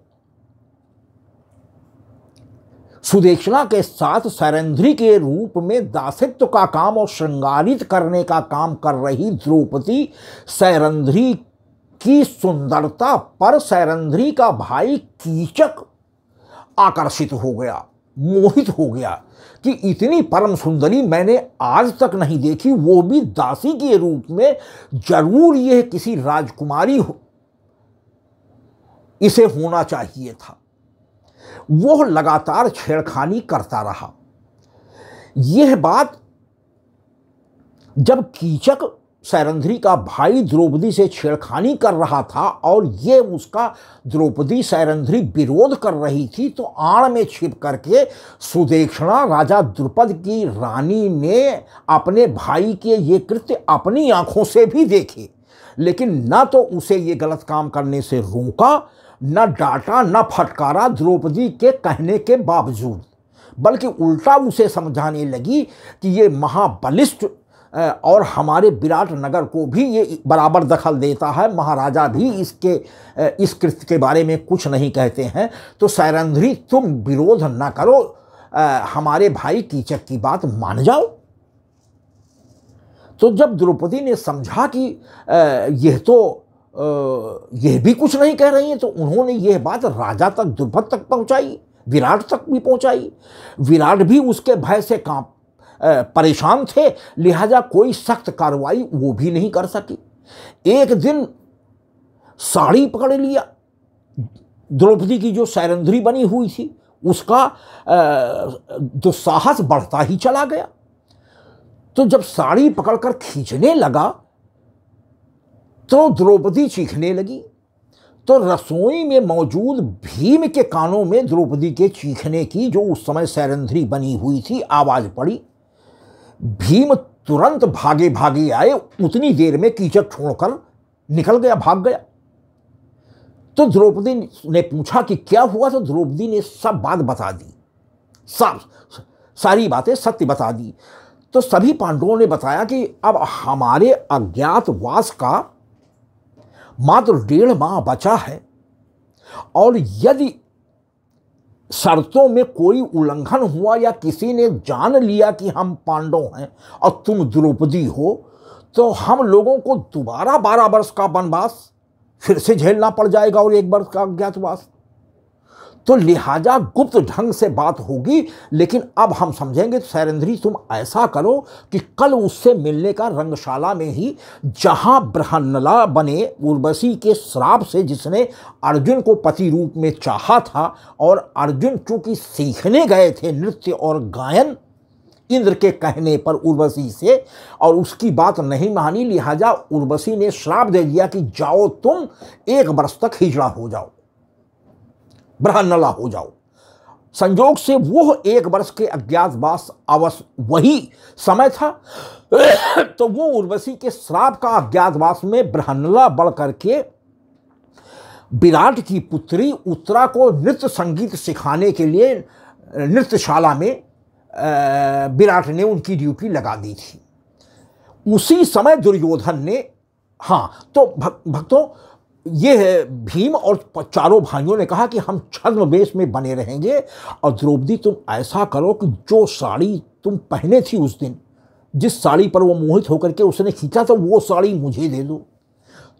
Speaker 1: सुदेक्षणा के साथ सैरंध्री के रूप में दासित्व का काम और श्रृंगारित करने का काम कर रही द्रौपदी सैरंध्री की सुंदरता पर सैरंध्री का भाई कीचक आकर्षित हो गया, मोहित हो गया कि इतनी परम सुंदरी मैंने आज तक नहीं देखी, वो भी दासी के रूप में। जरूर यह किसी राजकुमारी इसे होना चाहिए था। वो लगातार छेड़खानी करता रहा। यह बात जब कीचक सैरंध्री का भाई द्रौपदी से छेड़खानी कर रहा था और ये उसका द्रौपदी सैरंध्री विरोध कर रही थी, तो आड़ में छिप करके सुदेक्षणा राजा द्रुपद की रानी ने अपने भाई के ये कृत्य अपनी आंखों से भी देखे, लेकिन न तो उसे ये गलत काम करने से रोका, न डांटा, न फटकारा द्रौपदी के कहने के बावजूद, बल्कि उल्टा उसे समझाने लगी कि ये महाबलिष्ठ और हमारे विराट नगर को भी ये बराबर दखल देता है, महाराजा भी इस कृत्य के बारे में कुछ नहीं कहते हैं। तो सैरंध्री तुम विरोध न करो, हमारे भाई कीचक की बात मान जाओ। तो जब द्रौपदी ने समझा कि यह भी कुछ नहीं कह रही है, तो उन्होंने यह बात राजा तक, द्रुपद तक पहुंचाई, विराट तक भी पहुंचाई। विराट भी उसके भय से परेशान थे, लिहाजा कोई सख्त कार्रवाई वो भी नहीं कर सकी। एक दिन साड़ी पकड़ लिया द्रौपदी की, जो सैरंध्री बनी हुई थी, उसका दुस्साहस बढ़ता ही चला गया। तो जब साड़ी पकड़कर खींचने लगा तो द्रौपदी चीखने लगी। तो रसोई में मौजूद भीम के कानों में द्रौपदी के चीखने की, जो उस समय सैरंध्री बनी हुई थी, आवाज पड़ी। भीम तुरंत भागे भागे आए, उतनी देर में कीचक छोड़कर निकल गया, भाग गया। तो द्रौपदी ने पूछा कि क्या हुआ, तो द्रौपदी ने सब बात बता दी, सारी बातें सत्य बता दी। तो सभी पांडवों ने बताया कि अब हमारे अज्ञातवास का मात्र 1.5 माह बचा है, और यदि शर्तों में कोई उल्लंघन हुआ या किसी ने जान लिया कि हम पांडव हैं और तुम द्रौपदी हो, तो हम लोगों को दोबारा 12 वर्ष का वनवास फिर से झेलना पड़ जाएगा और 1 वर्ष का अज्ञातवास। तो लिहाजा गुप्त ढंग से बात होगी, लेकिन अब हम समझेंगे। तो सैरंध्री तुम ऐसा करो कि कल उससे मिलने का रंगशाला में ही, जहां बृहन्नला बने उर्वशी के श्राप से, जिसने अर्जुन को पति रूप में चाहा था, और अर्जुन चूंकि सीखने गए थे नृत्य और गायन इंद्र के कहने पर उर्वशी से, और उसकी बात नहीं मानी, लिहाजा उर्वशी ने श्राप दे दिया कि जाओ तुम 1 वर्ष तक हिजड़ा हो जाओ, बृहन्नला हो जाओ। संजोग से वो 1 वर्ष के अज्ञातवास अवश्य वही समय था। तो वो उर्वशी के श्राप का अज्ञातवास में बृहन्नला बढ़ करके विराट की पुत्री उत्तरा को नृत्य संगीत सिखाने के लिए नृत्यशाला में विराट ने उनकी ड्यूटी लगा दी थी। उसी समय दुर्योधन ने, हाँ तो भक्तों, ये है भीम और चारों भाइयों ने कहा कि हम छद्मवेश में बने रहेंगे, और द्रौपदी तुम ऐसा करो कि जो साड़ी तुम पहने थी उस दिन, जिस साड़ी पर वो मोहित होकर के उसने खींचा था, वो साड़ी मुझे दे दो।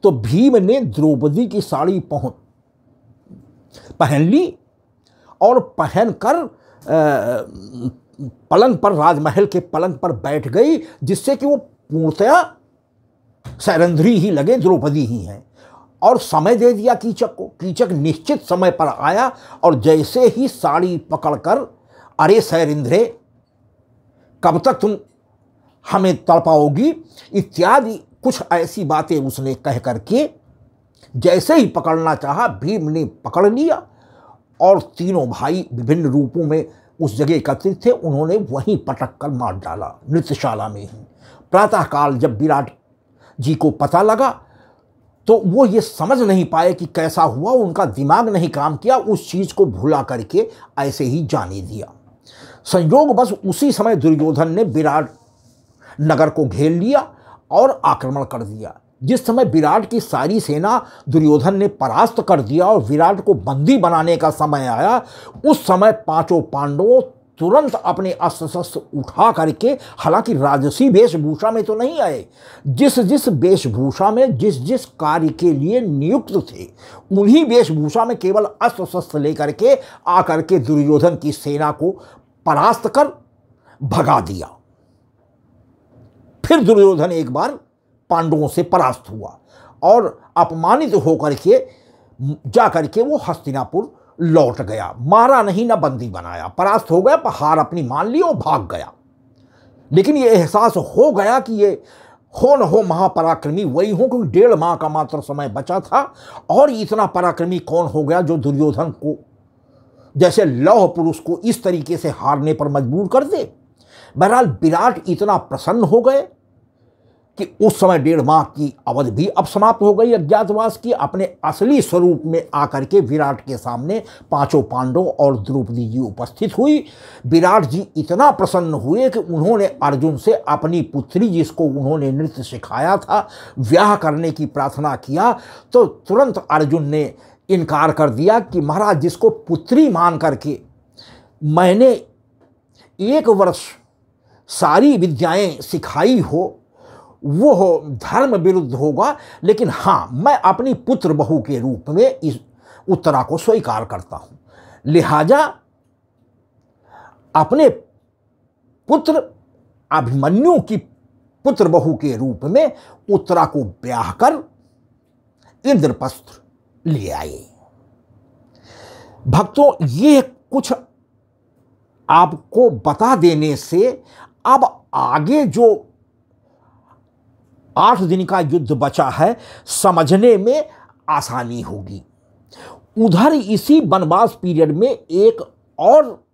Speaker 1: तो भीम ने द्रौपदी की साड़ी पहन ली और पहनकर पलंग पर, राजमहल के पलंग पर बैठ गई, जिससे कि वो पूर्णतया सैरंध्री ही लगे, द्रौपदी ही हैं। और समय दे दिया कीचक को। कीचक निश्चित समय पर आया और जैसे ही साड़ी पकड़कर, अरे सैरिंध्रे कब तक तुम हमें तड़पाओगी, इत्यादि कुछ ऐसी बातें उसने कह करके जैसे ही पकड़ना चाहा, भीम ने पकड़ लिया और तीनों भाई विभिन्न रूपों में उस जगह एकत्रित थे, उन्होंने वहीं पटक कर मार डाला, नृत्यशाला में ही। प्रातःकाल जब विराट जी को पता लगा तो वो ये समझ नहीं पाए कि कैसा हुआ, उनका दिमाग नहीं काम किया, उस चीज़ को भुला करके ऐसे ही जाने दिया। संयोग बस उसी समय दुर्योधन ने विराट नगर को घेर लिया और आक्रमण कर दिया। जिस समय विराट की सारी सेना दुर्योधन ने परास्त कर दिया और विराट को बंदी बनाने का समय आया, उस समय पांचों पांडवों तुरंत अपने अस्त्र शस्त्र उठा करके, हालांकि राजसी वेशभूषा में तो नहीं आए, जिस जिस वेशभूषा में जिस जिस कार्य के लिए नियुक्त थे, उन्हीं वेशभूषा में केवल अस्त्र शस्त्र लेकर के आकर के दुर्योधन की सेना को परास्त कर भगा दिया। फिर दुर्योधन एक बार पांडवों से परास्त हुआ और अपमानित होकर के जाकर के वो हस्तिनापुर लौट गया। मारा नहीं, ना बंदी बनाया, परास्त हो गया, हार अपनी मान ली और भाग गया। लेकिन ये एहसास हो गया कि ये हो न हो महापराक्रमी वही हो, क्योंकि 1.5 माह का मात्र समय बचा था और इतना पराक्रमी कौन हो गया जो दुर्योधन को जैसे लौह पुरुष को इस तरीके से हारने पर मजबूर कर दे। बहरहाल विराट इतना प्रसन्न हो गए कि उस समय 1.5 माह की अवधि भी अब समाप्त हो गई अज्ञातवास की। अपने असली स्वरूप में आकर के विराट के सामने पांचों पांडव और द्रौपदी जी उपस्थित हुई। विराट जी इतना प्रसन्न हुए कि उन्होंने अर्जुन से अपनी पुत्री, जिसको उन्होंने नृत्य सिखाया था, ब्याह करने की प्रार्थना किया। तो तुरंत अर्जुन ने इनकार कर दिया कि महाराज, जिसको पुत्री मान करके मैंने 1 वर्ष सारी विद्याएं सिखाई हो, वो धर्म विरुद्ध होगा, लेकिन हाँ, मैं अपनी पुत्र बहू के रूप में इस उत्तरा को स्वीकार करता हूं। लिहाजा अपने पुत्र अभिमन्यु की पुत्र बहू के रूप में उत्तरा को ब्याह कर इंद्रप्रस्थ ले आए। भक्तों, ये कुछ आपको बता देने से अब आगे जो 8 दिन का युद्ध बचा है, समझने में आसानी होगी। उधर इसी वनवास पीरियड में एक और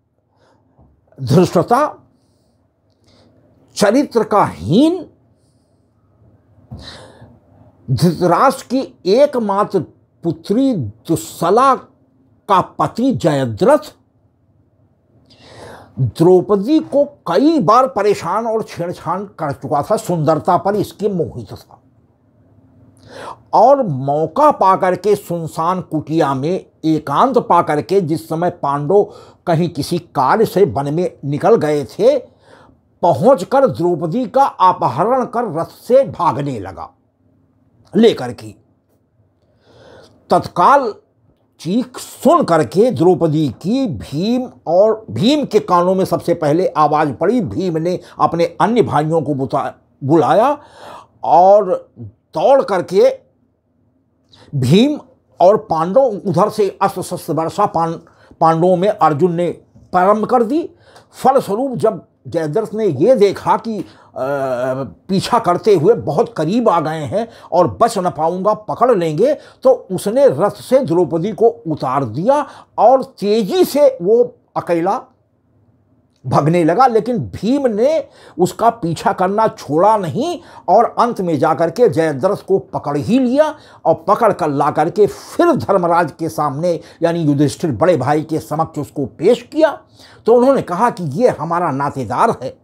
Speaker 1: धृष्टता, चरित्र का हीन, धृतराष्ट्र की एकमात्र पुत्री दुस्सला का पति जयद्रथ द्रौपदी को कई बार परेशान और छेड़छाड़ कर चुका था, सुंदरता पर इसके मोहित था। और मौका पाकर के सुनसान कुटिया में एकांत पाकर के, जिस समय पांडव कहीं किसी कार्य से वन में निकल गए थे, पहुंचकर द्रौपदी का अपहरण कर रथ से भागने लगा लेकर के। तत्काल चीख सुन करके द्रौपदी की भीम के कानों में सबसे पहले आवाज पड़ी। भीम ने अपने अन्य भाइयों को बुलाया और दौड़ करके भीम और पांडव, उधर से अस्त्र शस्त्र वर्षा पांडवों में अर्जुन ने प्रारंभ कर दी। फलस्वरूप जब जयद्रथ ने ये देखा कि पीछा करते हुए बहुत करीब आ गए हैं और बच न पाऊंगा, पकड़ लेंगे, तो उसने रथ से द्रौपदी को उतार दिया और तेजी से वो अकेला भगने लगा, लेकिन भीम ने उसका पीछा करना छोड़ा नहीं और अंत में जाकर के जयद्रथ को पकड़ ही लिया और पकड़ कर ला करके फिर धर्मराज के सामने यानी युधिष्ठिर बड़े भाई के समक्ष उसको पेश किया। तो उन्होंने कहा कि ये हमारा नातेदार है,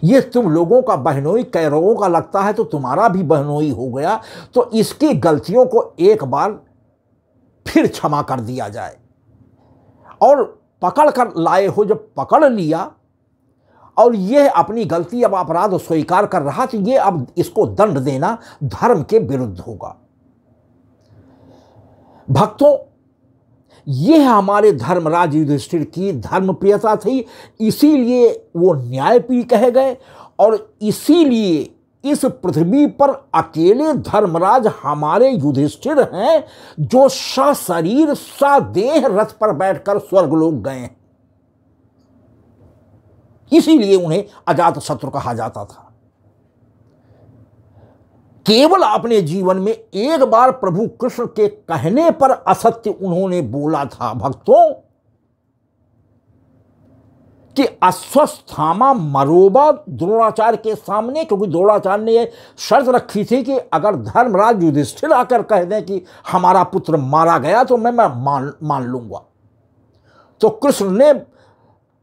Speaker 1: ये तुम लोगों का बहनोई कौरवों का लगता है तो तुम्हारा भी बहनोई हो गया, तो इसकी गलतियों को एक बार फिर क्षमा कर दिया जाए। और पकड़ कर लाए हो, जब पकड़ लिया और यह अपनी गलती अब अपराध स्वीकार कर रहा, तो ये अब इसको दंड देना धर्म के विरुद्ध होगा। भक्तों, यह हमारे धर्मराज युधिष्ठिर की धर्मप्रियता थी, इसीलिए वो न्यायप्रिय कहे गए और इसीलिए इस पृथ्वी पर अकेले धर्मराज हमारे युधिष्ठिर हैं जो सशरीर सदेह रथ पर बैठकर स्वर्गलोक गए हैं। इसीलिए उन्हें अजातशत्रु कहा जाता था। केवल अपने जीवन में एक बार प्रभु कृष्ण के कहने पर असत्य उन्होंने बोला था भक्तों, कि अश्वत्थामा मरोबा द्रोणाचार्य के सामने, क्योंकि द्रोणाचार्य ने यह शर्त रखी थी कि अगर धर्मराज युधिष्ठिर आकर कह दें कि हमारा पुत्र मारा गया तो मैं मान लूंगा। तो कृष्ण ने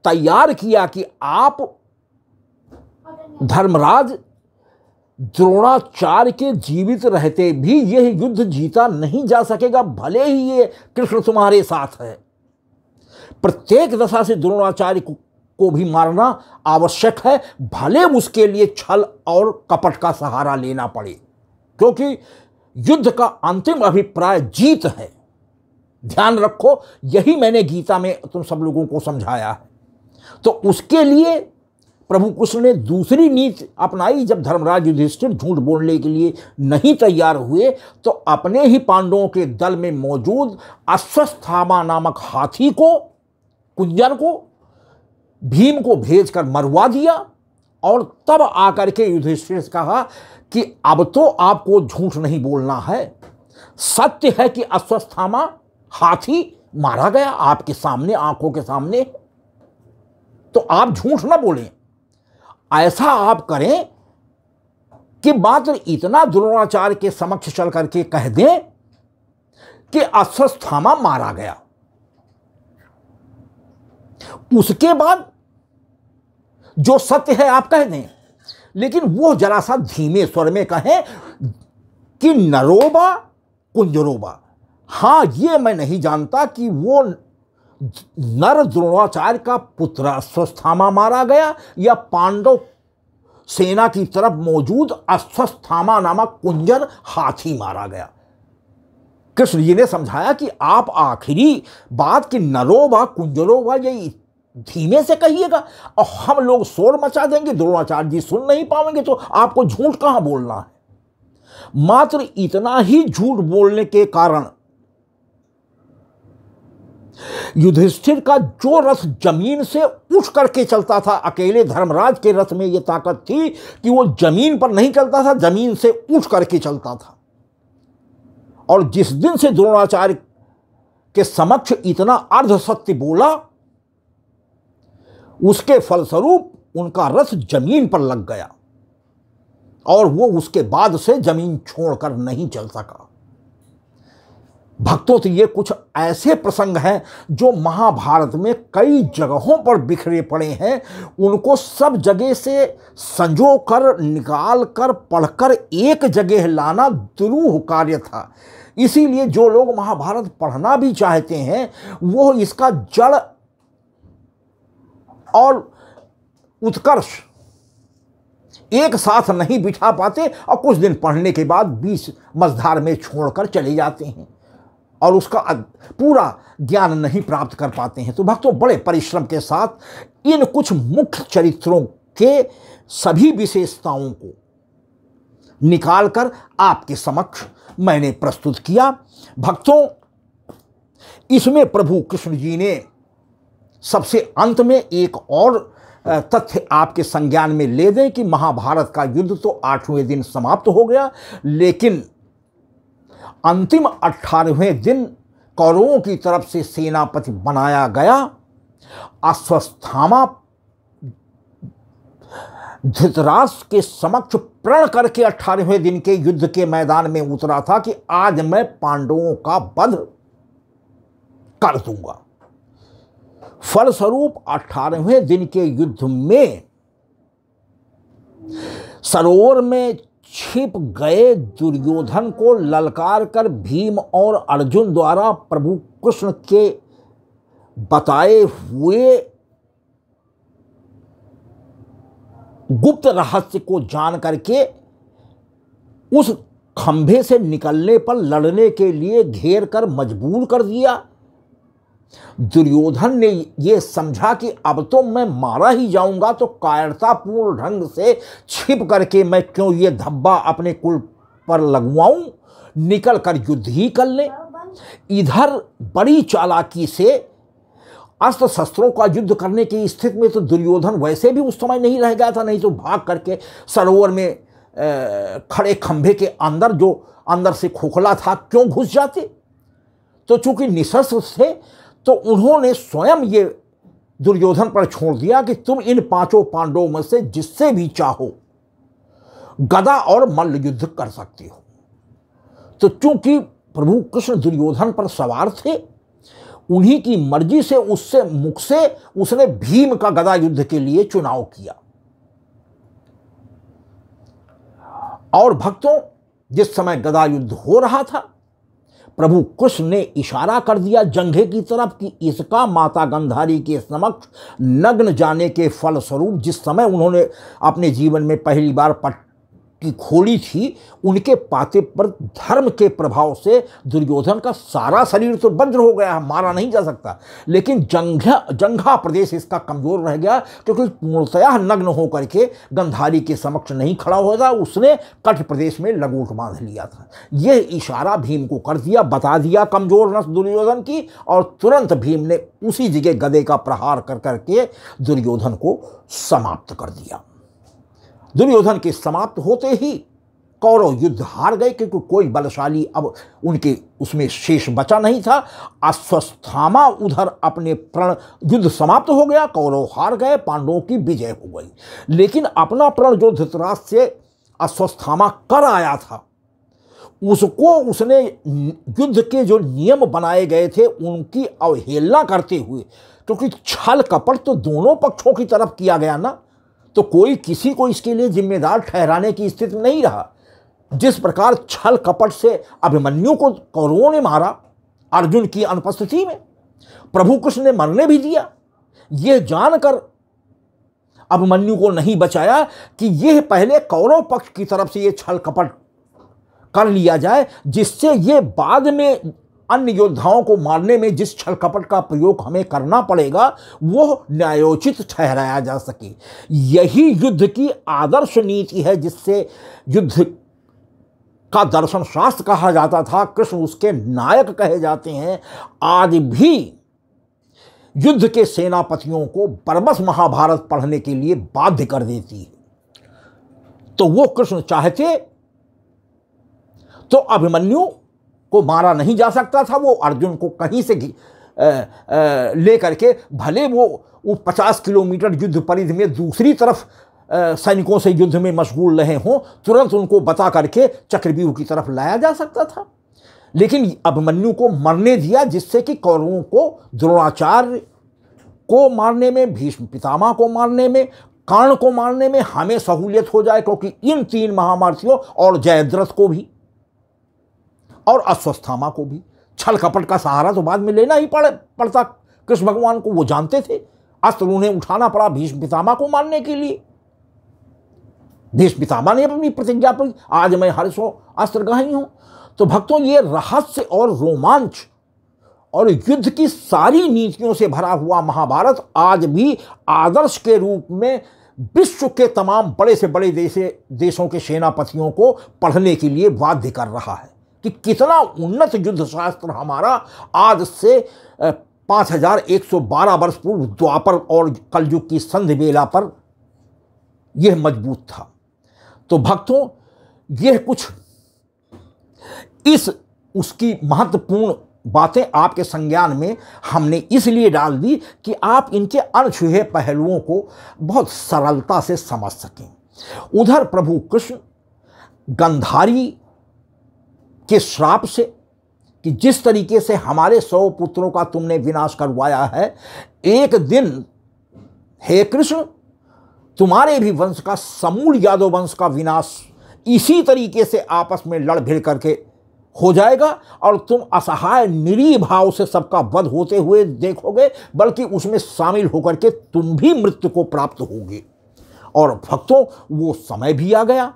Speaker 1: तैयार किया कि आप धर्मराज द्रोणाचार्य के जीवित रहते भी यह युद्ध जीता नहीं जा सकेगा, भले ही ये कृष्ण तुम्हारे साथ है। प्रत्येक दशा से द्रोणाचार्य को भी मारना आवश्यक है, भले उसके लिए छल और कपट का सहारा लेना पड़े, क्योंकि युद्ध का अंतिम अभिप्राय जीत है। ध्यान रखो, यही मैंने गीता में तुम सब लोगों को समझाया है। तो उसके लिए प्रभु कृष्ण ने दूसरी नीति अपनाई। जब धर्मराज युधिष्ठिर झूठ बोलने के लिए नहीं तैयार हुए तो अपने ही पांडवों के दल में मौजूद अश्वत्थामा नामक हाथी को, कुंजर को, भीम को भेजकर मरवा दिया और तब आकर के युधिष्ठिर से कहा कि अब तो आपको झूठ नहीं बोलना है, सत्य है कि अश्वत्थामा हाथी मारा गया आपके सामने, आंखों के सामने, तो आप झूठ ना बोलें। ऐसा आप करें कि मात्र इतना द्रोणाचार्य के समक्ष चल करके कह दें कि अश्वत्थामा मारा गया, उसके बाद जो सत्य है आप कह दें, लेकिन वो जरा सा धीमे स्वर में कहें कि नरोबा कुंजरोबा। हां, ये मैं नहीं जानता कि वो नर द्रोणाचार्य का पुत्र अश्वत्थामा मारा गया या पांडव सेना की तरफ मौजूद अश्वत्थामा नामक कुंजर हाथी मारा गया। कृष्ण जी ने समझाया कि आप आखिरी बात कि नरोबा कुंजरोबा ये धीमे से कहिएगा और हम लोग शोर मचा देंगे, द्रोणाचार्य जी सुन नहीं पाएंगे, तो आपको झूठ कहां बोलना है। मात्र इतना ही झूठ बोलने के कारण युधिष्ठिर का जो रथ जमीन से उठ करके चलता था, अकेले धर्मराज के रथ में यह ताकत थी कि वो जमीन पर नहीं चलता था, जमीन से उठ करके चलता था। और जिस दिन से द्रोणाचार्य के समक्ष इतना अर्ध सत्य बोला, उसके फलस्वरूप उनका रथ जमीन पर लग गया और वो उसके बाद से जमीन छोड़कर नहीं चल सका। भक्तों, तो ये कुछ ऐसे प्रसंग हैं जो महाभारत में कई जगहों पर बिखरे पड़े हैं, उनको सब जगह से संजो कर, निकाल कर, पढ़कर एक जगह लाना दुरूह कार्य था। इसीलिए जो लोग महाभारत पढ़ना भी चाहते हैं वो इसका जड़ और उत्कर्ष एक साथ नहीं बिठा पाते और कुछ दिन पढ़ने के बाद बीच मझधार में छोड़कर चले जाते हैं और उसका पूरा ज्ञान नहीं प्राप्त कर पाते हैं। तो भक्तों, बड़े परिश्रम के साथ इन कुछ मुख्य चरित्रों के सभी विशेषताओं को निकालकर आपके समक्ष मैंने प्रस्तुत किया। भक्तों, इसमें प्रभु कृष्ण जी ने सबसे अंत में एक और तथ्य आपके संज्ञान में ले दें कि महाभारत का युद्ध तो 8वें दिन समाप्त हो गया, लेकिन अंतिम 18वें दिन कौरवों की तरफ से सेनापति बनाया गया अश्वत्थामा धृतराष्ट्र के समक्ष प्रण करके 18वें दिन के युद्ध के मैदान में उतरा था कि आज मैं पांडवों का वध कर दूंगा। फलस्वरूप 18वें दिन के युद्ध में सरोवर में छिप गए दुर्योधन को ललकार कर भीम और अर्जुन द्वारा प्रभु कृष्ण के बताए हुए गुप्त रहस्य को जान करके उस खंभे से निकलने पर लड़ने के लिए घेर कर मजबूर कर दिया। दुर्योधन ने यह समझा कि अब तो मैं मारा ही जाऊंगा, तो कायरतापूर्ण ढंग से छिप करके मैं क्यों ये धब्बा अपने कुल पर लगवाऊं, निकल कर युद्ध ही कर ले। इधर बड़ी चालाकी से अस्त्र शस्त्रों का युद्ध करने की स्थिति में तो दुर्योधन वैसे भी उस समय नहीं रह गया था, नहीं तो भाग करके सरोवर में खड़े खंभे के अंदर, जो अंदर से खोखला था, क्यों घुस जाते। तो चूंकि निशस्त्र थे तो उन्होंने स्वयं ये दुर्योधन पर छोड़ दिया कि तुम इन पांचों पांडवों में से जिससे भी चाहो गदा और मल्ल युद्ध कर सकती हो। तो चूंकि प्रभु कृष्ण दुर्योधन पर सवार थे, उन्हीं की मर्जी से उससे मुख से उसने भीम का गदा युद्ध के लिए चुनाव किया। और भक्तों, जिस समय गदा युद्ध हो रहा था, प्रभु कृष्ण ने इशारा कर दिया जंघे की तरफ कि इसका माता गांधारी के समक्ष नग्न जाने के फलस्वरूप, जिस समय उन्होंने अपने जीवन में पहली बार पट्टी खोली थी, उनके पाते पर धर्म के प्रभाव से दुर्योधन का सारा शरीर तो वज्र हो गया, मारा नहीं जा सकता, लेकिन जंघा प्रदेश इसका कमजोर रह गया, क्योंकि पूर्णतया नग्न होकर के गांधारी के समक्ष नहीं खड़ा हुआ था, उसने कठ प्रदेश में लगोट बांध लिया था। यह इशारा भीम को कर दिया, बता दिया कमजोर नस दुर्योधन की, और तुरंत भीम ने उसी जगह गदे का प्रहार कर करके दुर्योधन को समाप्त कर दिया। दुर्योधन के समाप्त होते ही कौरव युद्ध हार गए, क्योंकि कोई बलशाली अब उनके उसमें शेष बचा नहीं था। अश्वत्थामा उधर अपने प्रण, युद्ध समाप्त हो गया, कौरव हार गए, पांडवों की विजय हो गई। लेकिन अपना प्रण जो धृतराष्ट्र से अश्वत्थामा कर आया था, उसको उसने युद्ध के जो नियम बनाए गए थे उनकी अवहेलना करते हुए, क्योंकि छल कपट तो दोनों पक्षों की तरफ किया गया ना, तो कोई किसी को इसके लिए जिम्मेदार ठहराने की स्थिति नहीं रहा। जिस प्रकार छल कपट से अभिमन्यु को कौरवों ने मारा अर्जुन की अनुपस्थिति में, प्रभु कृष्ण ने मरने भी दिया। यह जानकर अभिमन्यु को नहीं बचाया कि यह पहले कौरव पक्ष की तरफ से यह छल कपट कर लिया जाए, जिससे यह बाद में अन्य योद्धाओं को मारने में जिस छल कपट का प्रयोग हमें करना पड़ेगा वो न्यायोचित ठहराया जा सके। यही युद्ध की आदर्श नीति है, जिससे युद्ध का दर्शन शास्त्र कहा जाता था, कृष्ण उसके नायक कहे जाते हैं। आज भी युद्ध के सेनापतियों को बरबस महाभारत पढ़ने के लिए बाध्य कर देती है। तो वो कृष्ण चाहते तो अभिमन्यु को मारा नहीं जा सकता था, वो अर्जुन को कहीं से ले करके, भले वो 50 किलोमीटर युद्ध परिधि में दूसरी तरफ सैनिकों से युद्ध में मशगूल रहे हों, तुरंत उनको बता करके चक्रव्यूह की तरफ लाया जा सकता था। लेकिन अभिमन्यु को मरने दिया, जिससे कि कौरवों को द्रोणाचार्य को मारने में, भीष्म पितामह को मारने में, कर्ण को मारने में हमें सहूलियत हो जाए, क्योंकि इन 3 महामार्थियों और जयद्रथ को भी और अश्वत्थामा को भी छल कपट का सहारा तो बाद में लेना ही पड़ता कृष्ण भगवान को, वो जानते थे। अस्त्र उन्हें उठाना पड़ा भीष्म पितामह को मारने के लिए। भीष्म पितामह ने अपनी प्रतिज्ञा पर, आज मैं हर्षों अस्त्र गही हूं। तो भक्तों, ये रहस्य और रोमांच और युद्ध की सारी नीतियों से भरा हुआ महाभारत आज भी आदर्श के रूप में विश्व के तमाम बड़े से बड़े देशों के सेनापतियों को पढ़ने के लिए बाध्य कर रहा है कि कितना उन्नत युद्ध शास्त्र हमारा आज से 5112 वर्ष पूर्व द्वापर और कलयुग की संधि बेला पर यह मजबूत था। तो भक्तों, यह कुछ इस उसकी महत्वपूर्ण बातें आपके संज्ञान में हमने इसलिए डाल दी कि आप इनके अनछुए पहलुओं को बहुत सरलता से समझ सकें। उधर प्रभु कृष्ण गंधारी के श्राप से कि जिस तरीके से हमारे 100 पुत्रों का तुमने विनाश करवाया है, एक दिन हे कृष्ण तुम्हारे भी वंश का, समूल यादव वंश का विनाश इसी तरीके से आपस में लड़ भिड़ करके हो जाएगा और तुम असहाय निरीह भाव से सबका वध होते हुए देखोगे, बल्कि उसमें शामिल होकर के तुम भी मृत्यु को प्राप्त होगे। और भक्तों, वो समय भी आ गया।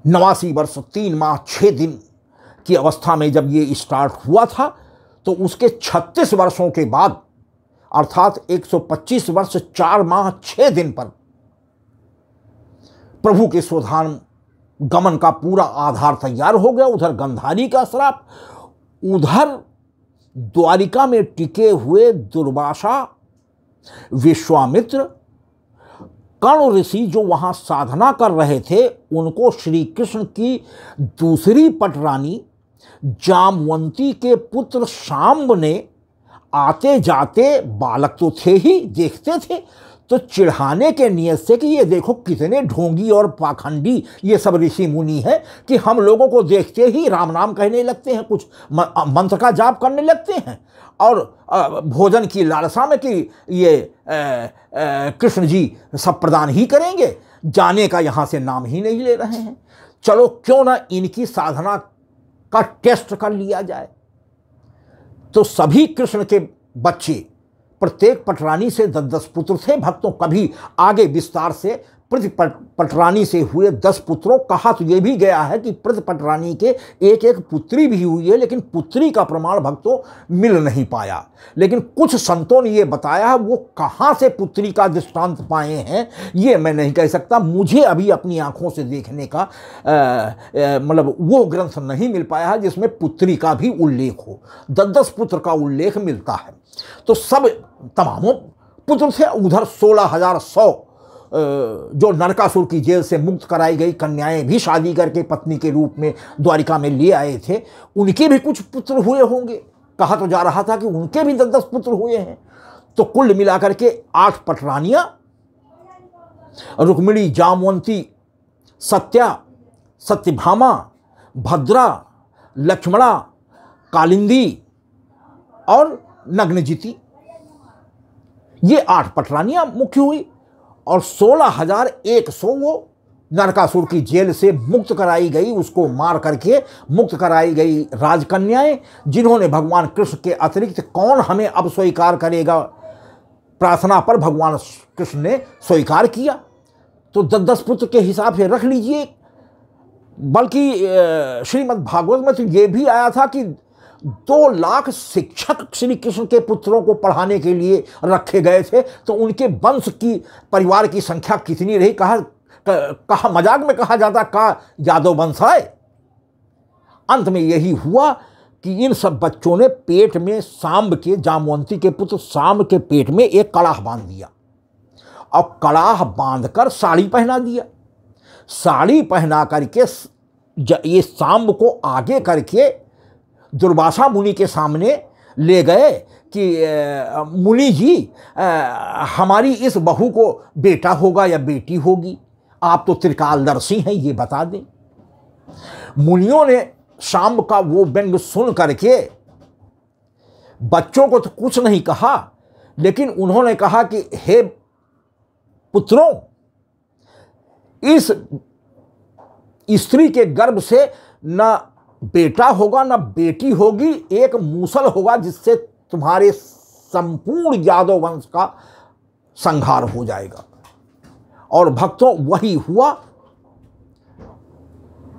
Speaker 1: 89 वर्ष 3 माह 6 दिन की अवस्था में जब ये स्टार्ट हुआ था, तो उसके 36 वर्षों के बाद अर्थात 125 वर्ष 4 माह 6 दिन पर प्रभु के स्वधाम गमन का पूरा आधार तैयार हो गया। उधर गंधारी का श्राप, उधर द्वारिका में टिके हुए दुर्वासा, विश्वामित्र, कर्ण ऋषि जो वहां साधना कर रहे थे, उनको श्री कृष्ण की दूसरी पटरानी जामवंती के पुत्र शाम्ब ने आते जाते, बालक तो थे ही, देखते थे, तो चिढ़ाने के नियत से कि ये देखो कितने ढोंगी और पाखंडी ये सब ऋषि मुनि हैं कि हम लोगों को देखते ही राम नाम कहने लगते हैं, कुछ मंत्र का जाप करने लगते हैं और भोजन की लालसा में कि ये कृष्ण जी सब प्रदान ही करेंगे, जाने का यहाँ से नाम ही नहीं ले रहे हैं। चलो क्यों ना इनकी साधना का टेस्ट कर लिया जाए। तो सभी कृष्ण के बच्चे, प्रत्येक पटरानी से 10-10 पुत्र थे। भक्तों, कभी आगे विस्तार से प्रति पटरानी से हुए 10 पुत्रों, कहा तो ये भी गया है कि प्रति पटरानी के एक एक पुत्री भी हुई है, लेकिन पुत्री का प्रमाण भक्तों मिल नहीं पाया। लेकिन कुछ संतों ने ये बताया, वो कहाँ से पुत्री का दृष्टांत पाए हैं ये मैं नहीं कह सकता। मुझे अभी अपनी आंखों से देखने का मतलब वो ग्रंथ नहीं मिल पाया है जिसमें पुत्री का भी उल्लेख हो। 10-10 पुत्र का उल्लेख मिलता है। तो सब तमामों पुत्र थे। उधर 16,100 जो नरकासुर की जेल से मुक्त कराई गई कन्याएं भी शादी करके पत्नी के रूप में द्वारिका में ले आए थे, उनके भी कुछ पुत्र हुए होंगे। कहा तो जा रहा था कि उनके भी 10-10 पुत्र हुए हैं। तो कुल मिलाकर के 8 पटरानियां, रुक्मिणी, जामवंती, सत्या, सत्यभामा, भद्रा, लक्ष्मणा, कालिंदी और नग्नजिति, ये 8 पटरानियां मुख्य हुई। और 16,100 वो नरकासुर की जेल से मुक्त कराई गई, उसको मार करके मुक्त कराई गई राजकन्याएं, जिन्होंने भगवान कृष्ण के अतिरिक्त कौन हमें अब स्वीकार करेगा प्रार्थना पर भगवान कृष्ण ने स्वीकार किया। तो 10-10 पुत्र के हिसाब से रख लीजिए। बल्कि श्रीमद् भागवत में तो ये भी आया था कि 2 लाख शिक्षक श्री कृष्ण के पुत्रों को पढ़ाने के लिए रखे गए थे। तो उनके वंश की, परिवार की संख्या कितनी रही, कहा मजाक में कहा जाता का यादव वंश है। अंत में यही हुआ कि इन सब बच्चों ने पेट में सांब के, जामवंती के पुत्र सांब के पेट में एक कड़ाह बांध दिया और कड़ाह बांधकर साड़ी पहना दिया। साड़ी पहना करके ये सांब को आगे करके दुर्वासा मुनि के सामने ले गए कि मुनि जी, हमारी इस बहू को बेटा होगा या बेटी होगी, आप तो त्रिकालदर्शी हैं, ये बता दें। मुनियों ने शाम का वो व्यंग सुन करके बच्चों को तो कुछ नहीं कहा, लेकिन उन्होंने कहा कि हे पुत्रों, इस स्त्री के गर्भ से न बेटा होगा न बेटी होगी, एक मूसल होगा जिससे तुम्हारे संपूर्ण यादव वंश का संहार हो जाएगा। और भक्तों, वही हुआ।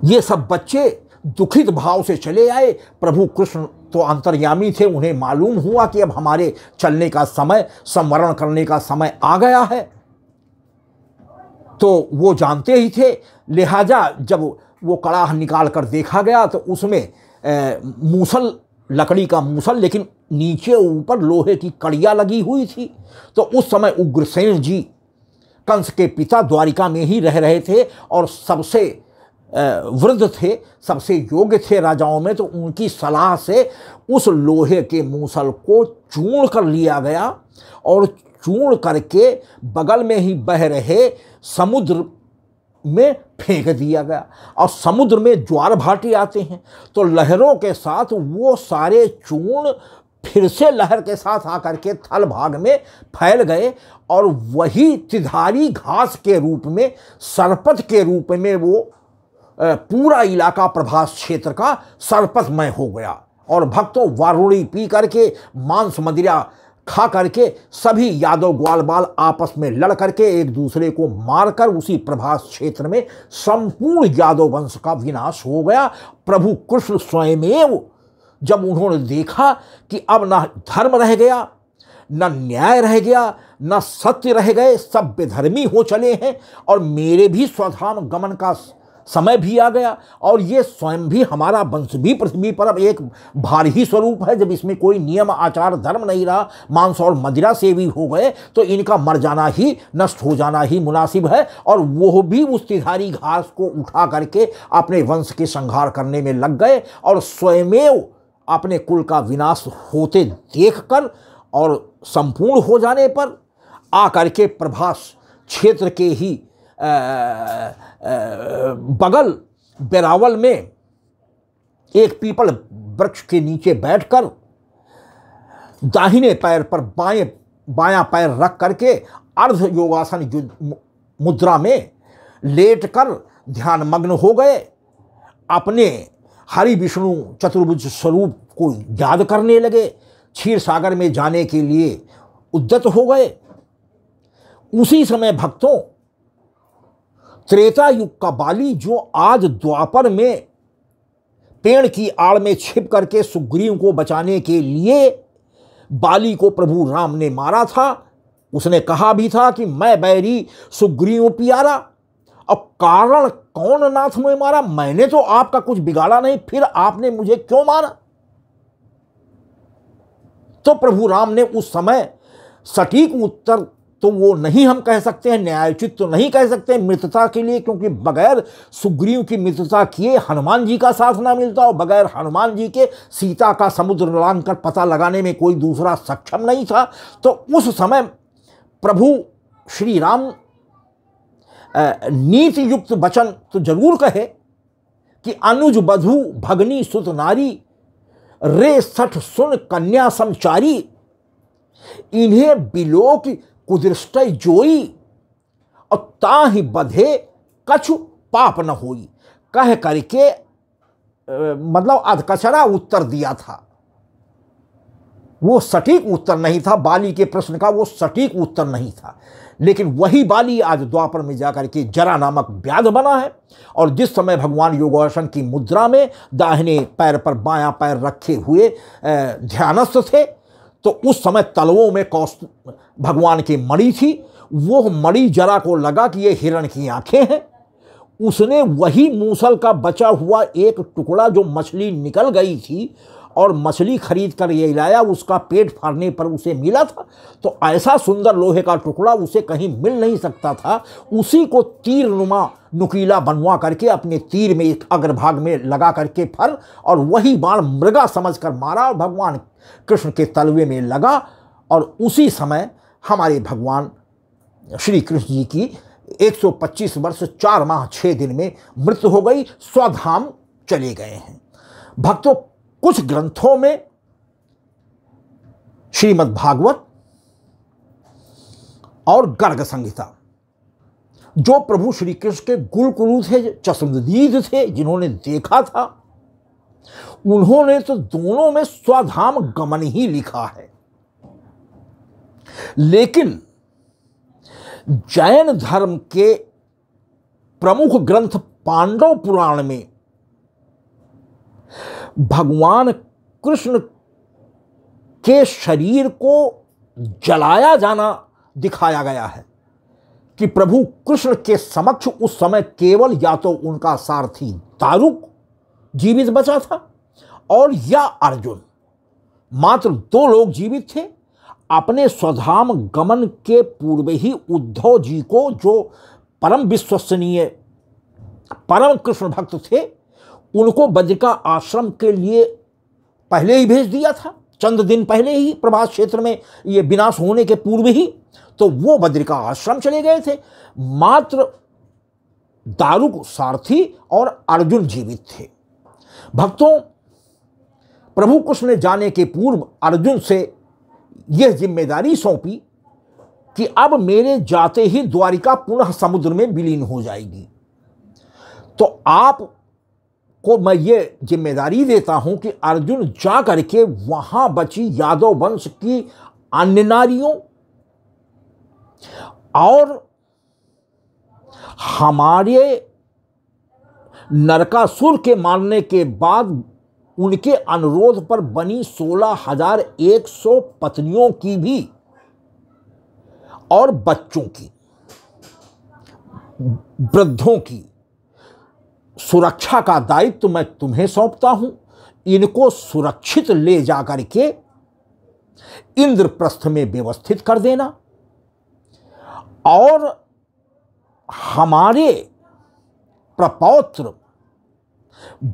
Speaker 1: ये सब बच्चे दुखित भाव से चले आए। प्रभु कृष्ण तो अंतर्यामी थे, उन्हें मालूम हुआ कि अब हमारे चलने का समय, संवरण करने का समय आ गया है। तो वो जानते ही थे, लिहाजा जब वो कड़ाह निकाल कर देखा गया तो उसमें मूसल, लकड़ी का मूसल, लेकिन नीचे ऊपर लोहे की कड़ियाँ लगी हुई थी। तो उस समय उग्रसेन जी, कंस के पिता, द्वारिका में ही रह रहे थे और सबसे वृद्ध थे, सबसे योग्य थे राजाओं में, तो उनकी सलाह से उस लोहे के मूसल को चूर्ण कर लिया गया और चूर्ण करके बगल में ही बह रहे समुद्र में फेंक दिया गया। और समुद्र में ज्वार भाटी आते हैं, तो लहरों के साथ वो सारे चूर्ण फिर से लहर के साथ आकर के थल भाग में फैल गए और वही त्रिधारी घास के रूप में, सरपत के रूप में वो पूरा इलाका प्रभास क्षेत्र का सरपतमय हो गया। और भक्तों वारुणी पी करके, मांस मदिरा खा करके सभी यादव ग्वालबाल आपस में लड़ करके एक दूसरे को मारकर उसी प्रभास क्षेत्र में संपूर्ण यादव वंश का विनाश हो गया। प्रभु कृष्ण स्वयमेव जब उन्होंने देखा कि अब न धर्म रह गया, न न्याय रह गया, न सत्य रह गए, सब बेधर्मी हो चले हैं और मेरे भी स्वधाम गमन का समय भी आ गया और ये स्वयं भी हमारा वंश भी पृथ्वी पर अब एक भारी ही स्वरूप है। जब इसमें कोई नियम आचार धर्म नहीं रहा, मांस और मदिरा सेवी हो गए, तो इनका मर जाना ही, नष्ट हो जाना ही मुनासिब है। और वो भी उस त्रिधारी घास को उठा करके अपने वंश के संहार करने में लग गए और स्वयमेव अपने कुल का विनाश होते देखकर और संपूर्ण हो जाने पर आकर के प्रभास क्षेत्र के ही बगल बेरावल में एक पीपल वृक्ष के नीचे बैठकर दाहिने पैर पर बायां पैर रख करके अर्ध योगासन मुद्रा में लेटकर ध्यान मग्न हो गए, अपने हरि विष्णु चतुर्भुज स्वरूप को याद करने लगे, क्षीर सागर में जाने के लिए उद्यत हो गए। उसी समय भक्तों त्रेता युग का बाली, जो आज द्वापर में पेड़ की आड़ में छिप करके सुग्रीव को बचाने के लिए बाली को प्रभु राम ने मारा था, उसने कहा भी था कि मैं बैरी सुग्रीव प्यारा। अब कारण कौन नाथ में मारा, मैंने तो आपका कुछ बिगाड़ा नहीं, फिर आपने मुझे क्यों मारा। तो प्रभु राम ने उस समय सटीक उत्तर तो वो नहीं हम कह सकते हैं, न्यायोचित तो नहीं कह सकते मित्रता के लिए, क्योंकि बगैर सुग्रीव की मित्रता किए हनुमान जी का साथ ना मिलता और बगैर हनुमान जी के सीता का समुद्र लांघ कर पता लगाने में कोई दूसरा सक्षम नहीं था। तो उस समय प्रभु श्री राम नीति युक्त वचन तो जरूर कहे कि अनुज बधु भगनी सुत नारी रे सठ सुन कन्या समचारी, इन्हें बिलोक कुदृष्ट जोई और ताहि बधे कछु पाप न होई, कह करके मतलब अधकचरा उत्तर दिया था। वो सटीक उत्तर नहीं था, बाली के प्रश्न का वो सटीक उत्तर नहीं था। लेकिन वही बाली आज द्वापर में जाकर के जरा नामक व्याध बना है। और जिस समय भगवान योगासन की मुद्रा में दाहिने पैर पर बायां पैर रखे हुए ध्यानस्थ थे, तो उस समय तलवों में भगवान की मणि थी। वो मणि जरा को लगा कि ये हिरण की आंखें हैं। उसने वही मूसल का बचा हुआ एक टुकड़ा जो मछली निकल गई थी और मछली खरीद कर ये लाया, उसका पेट फाड़ने पर उसे मिला था। तो ऐसा सुंदर लोहे का टुकड़ा उसे कहीं मिल नहीं सकता था। उसी को तीर नुमा नुकीला बनवा करके अपने तीर में एक अग्रभाग में लगा करके फर और वही बाण मृगा समझकर मारा और भगवान कृष्ण के तलवे में लगा। और उसी समय हमारे भगवान श्री कृष्ण जी की 125 वर्ष 4 माह 6 दिन में मृत्यु हो गई, स्वधाम चले गए हैं। भक्तों, कुछ ग्रंथों में श्रीमद् भागवत और गर्ग संहिता, जो प्रभु श्री कृष्ण के गुलकुरु थे, चश्मदीद थे, जिन्होंने देखा था, उन्होंने तो दोनों में स्वधाम गमन ही लिखा है। लेकिन जैन धर्म के प्रमुख ग्रंथ पांडव पुराण में भगवान कृष्ण के शरीर को जलाया जाना दिखाया गया है कि प्रभु कृष्ण के समक्ष उस समय केवल या तो उनका सारथी दारुक जीवित बचा था और या अर्जुन, मात्र 2 लोग जीवित थे। अपने स्वधाम गमन के पूर्व ही उद्धव जी को, जो परम विश्वसनीय परम कृष्ण भक्त थे, उनको बद्रिका आश्रम के लिए पहले ही भेज दिया था, चंद दिन पहले ही, प्रभास क्षेत्र में ये विनाश होने के पूर्व ही। तो वो बद्रिका आश्रम चले गए थे। मात्र दारुक सारथी और अर्जुन जीवित थे। भक्तों, प्रभु कृष्ण ने जाने के पूर्व अर्जुन से यह जिम्मेदारी सौंपी कि अब मेरे जाते ही द्वारिका पुनः समुद्र में विलीन हो जाएगी। तो आप को मैं ये जिम्मेदारी देता हूं कि अर्जुन जा करके वहां बची यादव वंश की अन्य नारियों और हमारे नरकासुर के मारने के बाद उनके अनुरोध पर बनी 16,100 पत्नियों की भी और बच्चों की, वृद्धों की सुरक्षा का दायित्व मैं तुम्हें सौंपता हूं। इनको सुरक्षित ले जाकर के इंद्रप्रस्थ में व्यवस्थित कर देना और हमारे प्रपौत्र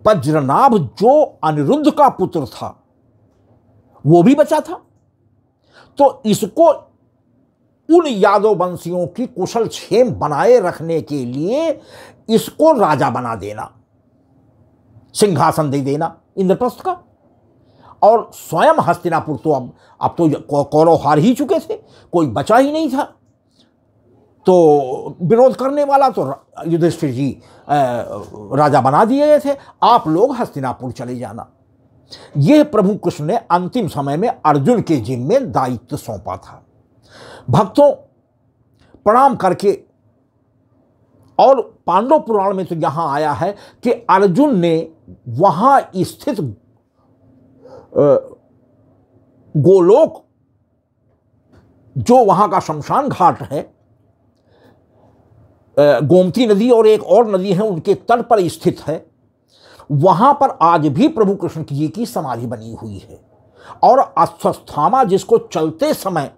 Speaker 1: वज्रनाभ जो अनिरुद्ध का पुत्र था वो भी बचा था, तो इसको उन यादव वंशियों की कुशल क्षेम बनाए रखने के लिए इसको राजा बना देना, सिंहासन दे देना इंद्रप्रस्थ का। और स्वयं हस्तिनापुर तो अब तो कौरव हार ही चुके थे, कोई बचा ही नहीं था। तो विरोध करने वाला तो युधिष्ठिर जी राजा बना दिए गए थे, आप लोग हस्तिनापुर चले जाना। यह प्रभु कृष्ण ने अंतिम समय में अर्जुन के जिम्मे दायित्व सौंपा था। भक्तों, प्रणाम करके, और पांडव पुराण में तो यहां आया है कि अर्जुन ने वहां स्थित गोलोक, जो वहां का शमशान घाट है, गोमती नदी और एक और नदी है उनके तट पर स्थित है, वहां पर आज भी प्रभु कृष्ण जी की समाधि बनी हुई है। और अश्वत्थामा, जिसको चलते समय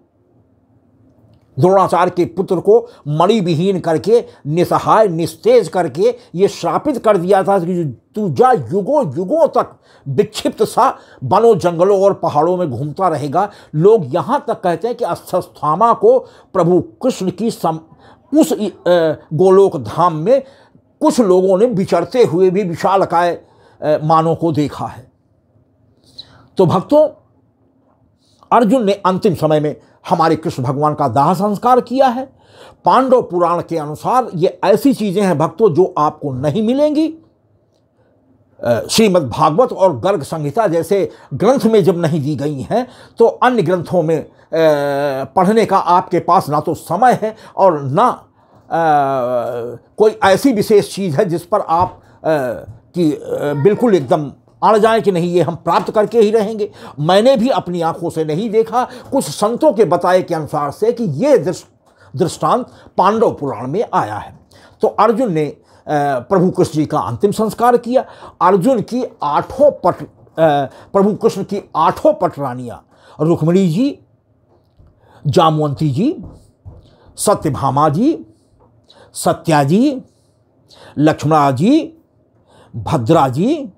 Speaker 1: द्रोणाचार्य के पुत्र को मणि विहीन करके, निसहाय निस्तेज करके ये श्रापित कर दिया था कि तू जा युगों युगों तक विक्षिप्त सा वनों जंगलों और पहाड़ों में घूमता रहेगा। लोग यहां तक कहते हैं कि अश्वत्थामा को प्रभु कृष्ण की उस गोलोक धाम में कुछ लोगों ने विचरते हुए भी विशालकाय मानव को देखा है। तो भक्तों, अर्जुन ने अंतिम समय में हमारे कृष्ण भगवान का दाह संस्कार किया है। पांडव पुराण के अनुसार ये ऐसी चीजें हैं भक्तों जो आपको नहीं मिलेंगी। श्रीमद् भागवत और गर्ग संहिता जैसे ग्रंथ में जब नहीं दी गई हैं, तो अन्य ग्रंथों में पढ़ने का आपके पास ना तो समय है और ना कोई ऐसी विशेष चीज़ है जिस पर आप कि बिल्कुल एकदम अड़ जाए कि नहीं ये हम प्राप्त करके ही रहेंगे। मैंने भी अपनी आंखों से नहीं देखा, कुछ संतों के बताए के अनुसार से कि ये दृष्टांत पांडव पुराण में आया है। तो अर्जुन ने प्रभु कृष्ण जी का अंतिम संस्कार किया। अर्जुन की प्रभु कृष्ण की 8 पटरानियाँ, रुक्मिणी जी, जामवंती जी, सत्यभामा जी, सत्या जी, लक्ष्मणा जी, भद्रा जी,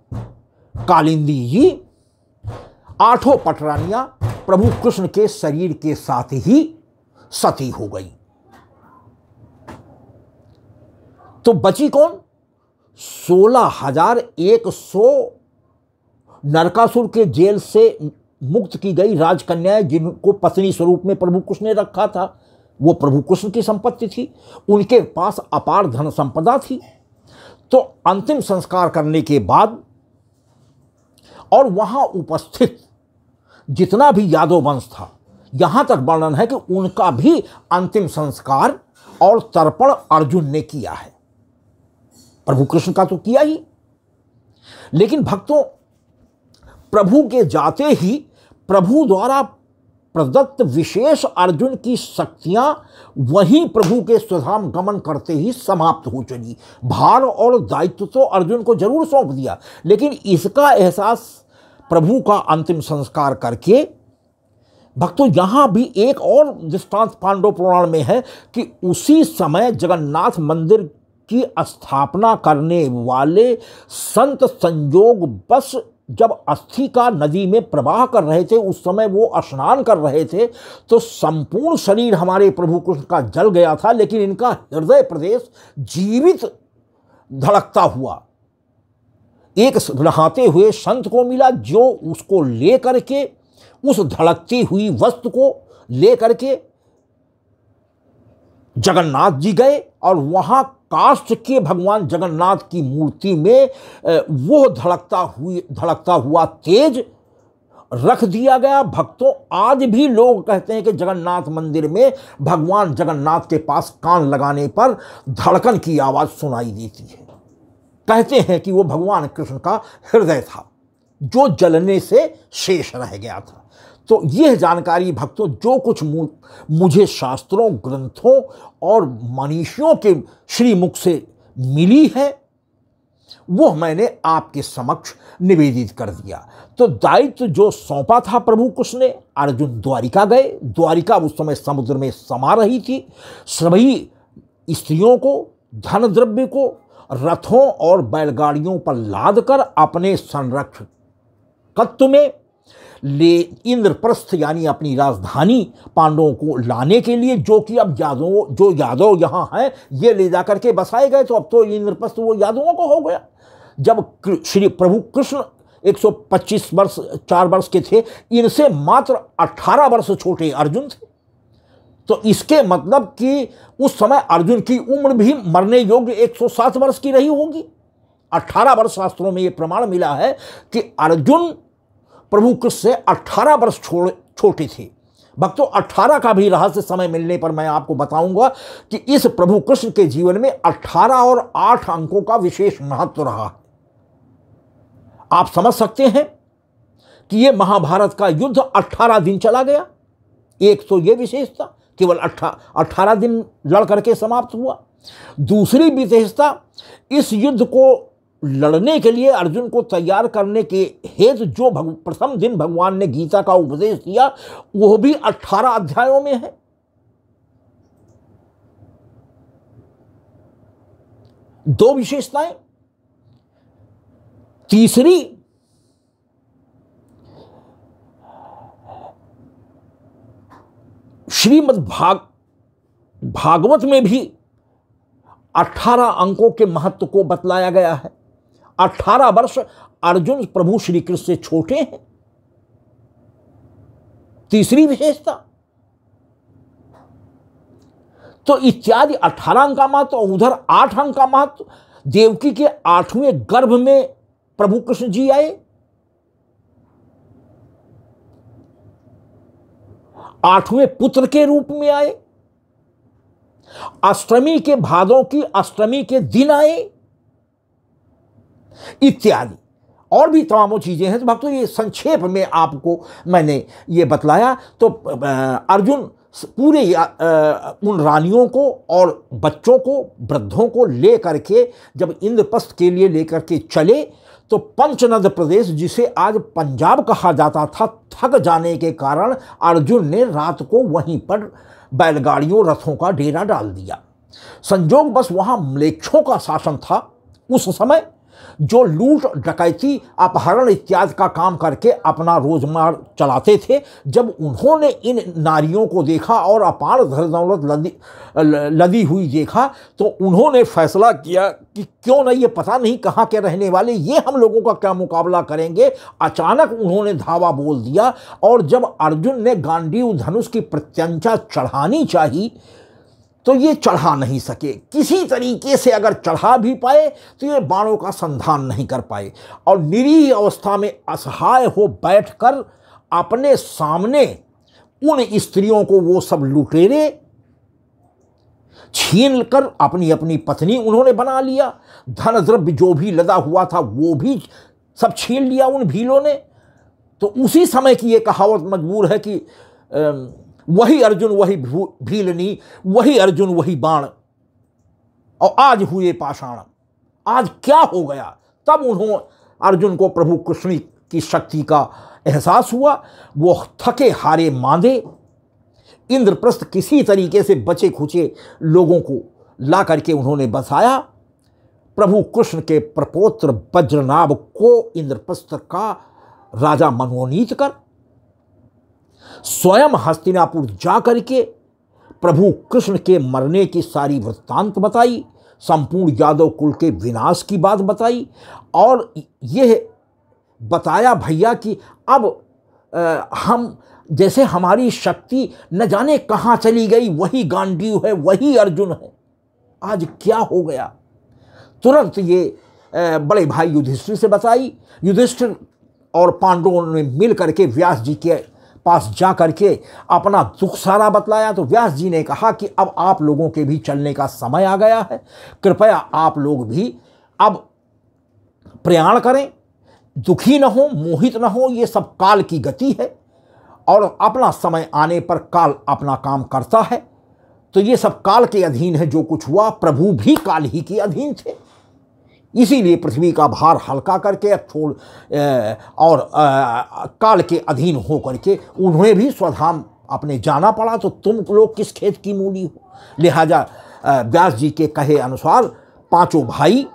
Speaker 1: कालिंदी जी, 8 पटरानियां प्रभु कृष्ण के शरीर के साथ ही सती हो गई। तो बची कौन? 16,100 नरकासुर के जेल से मुक्त की गई राजकन्याएं, जिनको पत्नी स्वरूप में प्रभु कृष्ण ने रखा था। वो प्रभु कृष्ण की संपत्ति थी, उनके पास अपार धन संपदा थी। तो अंतिम संस्कार करने के बाद और वहां उपस्थित जितना भी यादव वंश था, यहां तक वर्णन है कि उनका भी अंतिम संस्कार और तर्पण अर्जुन ने किया है। प्रभु कृष्ण का तो किया ही, लेकिन भक्तों, प्रभु के जाते ही प्रभु द्वारा प्रदत्त विशेष अर्जुन की शक्तियां वहीं प्रभु के स्वधाम गमन करते ही समाप्त हो चली। भार और दायित्व तो अर्जुन को जरूर सौंप दिया, लेकिन इसका एहसास प्रभु का अंतिम संस्कार करके भक्तों, यहां भी एक और दृष्टांत पांडव पुराण में है कि उसी समय जगन्नाथ मंदिर की स्थापना करने वाले संत संयोग बस जब अस्थि का नदी में प्रवाह कर रहे थे, उस समय वो स्नान कर रहे थे, तो संपूर्ण शरीर हमारे प्रभु कृष्ण का जल गया था, लेकिन इनका हृदय प्रदेश जीवित धड़कता हुआ एक नहाते हुए संत को मिला, जो उसको ले करके, उस धड़कती हुई वस्तु को ले करके जगन्नाथ जी गए और वहां काष्ठ के भगवान जगन्नाथ की मूर्ति में वो धड़कता हुआ तेज रख दिया गया। भक्तों, आज भी लोग कहते हैं कि जगन्नाथ मंदिर में भगवान जगन्नाथ के पास कान लगाने पर धड़कन की आवाज सुनाई देती है। कहते हैं कि वो भगवान कृष्ण का हृदय था जो जलने से शेष रह गया था। तो यह जानकारी भक्तों, जो कुछ मुझे शास्त्रों, ग्रंथों और मनीषियों के श्रीमुख से मिली है, वो मैंने आपके समक्ष निवेदित कर दिया। तो दायित्व जो सौंपा था प्रभु कृष्ण ने, अर्जुन द्वारिका गए। द्वारिका उस समय समुद्र में समा रही थी। सभी स्त्रियों को, धन द्रव्य को रथों और बैलगाड़ियों पर लाद कर अपने संरक्षकत्व में ले इंद्रप्रस्थ यानी अपनी राजधानी पांडवों को लाने के लिए, जो कि अब यादव यहाँ हैं ये ले जा करके बसाए गए। तो अब तो इंद्रप्रस्थ वो यादवों को हो गया। जब श्री प्रभु कृष्ण 125 वर्ष 4 वर्ष के थे, इनसे मात्र 18 वर्ष छोटे अर्जुन थे। तो इसके मतलब कि उस समय अर्जुन की उम्र भी मरने योग्य 107 वर्ष की रही होगी। 18 वर्ष शास्त्रों में ये प्रमाण मिला है कि अर्जुन प्रभु कृष्ण से 18 वर्ष छोटे थे। भक्तों, 18 का भी रहस्य समय मिलने पर मैं आपको बताऊंगा कि इस प्रभु कृष्ण के जीवन में 18 और 8 अंकों का विशेष महत्व रहा है। आप समझ सकते हैं कि यह महाभारत का युद्ध 18 दिन चला गया। एक तो यह विशेषता, केवल 18 दिन लड़ करके समाप्त हुआ। दूसरी विशेषता, इस युद्ध को लड़ने के लिए अर्जुन को तैयार करने के हेतु जो प्रथम दिन भगवान ने गीता का उपदेश दिया, वह भी 18 अध्यायों में है। दो विशेषताएं। तीसरी, श्रीमद् भागवत में भी 18 अंकों के महत्व को बतलाया गया है। 18 वर्ष अर्जुन प्रभु श्री कृष्ण से छोटे हैं। तीसरी विशेषता। तो इत्यादि 18 अंक का महत्व, उधर 8 अंक का महत्व। देवकी के 8वें गर्भ में प्रभु कृष्ण जी आए। 8वें पुत्र के रूप में आए। अष्टमी के भादों की अष्टमी के दिन आए, इत्यादि और भी तमामों चीजें हैं। तो भक्तों, ये संक्षेप में आपको मैंने ये बतलाया। तो अर्जुन पूरे उन रानियों को और बच्चों को, वृद्धों को ले करके जब इंद्रप्रस्थ के लिए लेकर के चले, तो पंचनद प्रदेश, जिसे आज पंजाब कहा जाता था, थक जाने के कारण अर्जुन ने रात को वहीं पर बैलगाड़ियों, रथों का डेरा डाल दिया। संयोग बस वहां म्लेच्छों का शासन था उस समय, जो लूट, डकैती, अपहरण इत्यादि का काम करके अपना रोजगार चलाते थे। जब उन्होंने इन नारियों को देखा और अपार धन दौलत लदी हुई देखा, तो उन्होंने फैसला किया कि क्यों नहीं, ये पता नहीं कहाँ के रहने वाले, ये हम लोगों का क्या मुकाबला करेंगे। अचानक उन्होंने धावा बोल दिया, और जब अर्जुन ने गांडीव धनुष की प्रत्यंचा चढ़ानी चाहिए, तो ये चढ़ा नहीं सके। किसी तरीके से अगर चढ़ा भी पाए तो ये बाणों का संधान नहीं कर पाए, और निरीह अवस्था में असहाय हो बैठकर अपने सामने उन स्त्रियों को वो सब लुटेरे छीन कर अपनी अपनी पत्नी उन्होंने बना लिया। धन द्रव्य जो भी लदा हुआ था वो भी सब छीन लिया उन भीलों ने। तो उसी समय की ये कहावत मजबूर है कि वही अर्जुन वही भीलनी, वही अर्जुन वही बाण, और आज हुए पाषाण। आज क्या हो गया? तब उन्होंने अर्जुन को प्रभु कृष्ण की शक्ति का एहसास हुआ। वो थके हारे मांदे इंद्रप्रस्थ किसी तरीके से बचे खुचे लोगों को ला करके उन्होंने बसाया, प्रभु कृष्ण के प्रपौत्र वज्रनाभ को इंद्रप्रस्थ का राजा मनोनीत कर स्वयं हस्तिनापुर जा करके प्रभु कृष्ण के मरने की सारी वृत्तांत बताई, संपूर्ण यादव कुल के विनाश की बात बताई और यह बताया भैया कि अब हम जैसे हमारी शक्ति न जाने कहाँ चली गई, वही गांडीव है, वही अर्जुन है, आज क्या हो गया। तुरंत ये बड़े भाई युधिष्ठिर से बताई। युधिष्ठिर और पांडवों ने मिल करके व्यास जी के पास जा करके अपना दुख सारा बतलाया। तो व्यास जी ने कहा कि अब आप लोगों के भी चलने का समय आ गया है, कृपया आप लोग भी अब प्रयाण करें, दुखी न हो, मोहित न हो, ये सब काल की गति है और अपना समय आने पर काल अपना काम करता है। तो ये सब काल के अधीन है, जो कुछ हुआ प्रभु भी काल ही के अधीन थे, इसीलिए पृथ्वी का भार हल्का करके छोड़ और काल के अधीन हो करके उन्हें भी स्वधाम अपने जाना पड़ा। तो तुम लोग किस खेत की मूली हो। लिहाजा व्यास जी के कहे अनुसार पांचों भाई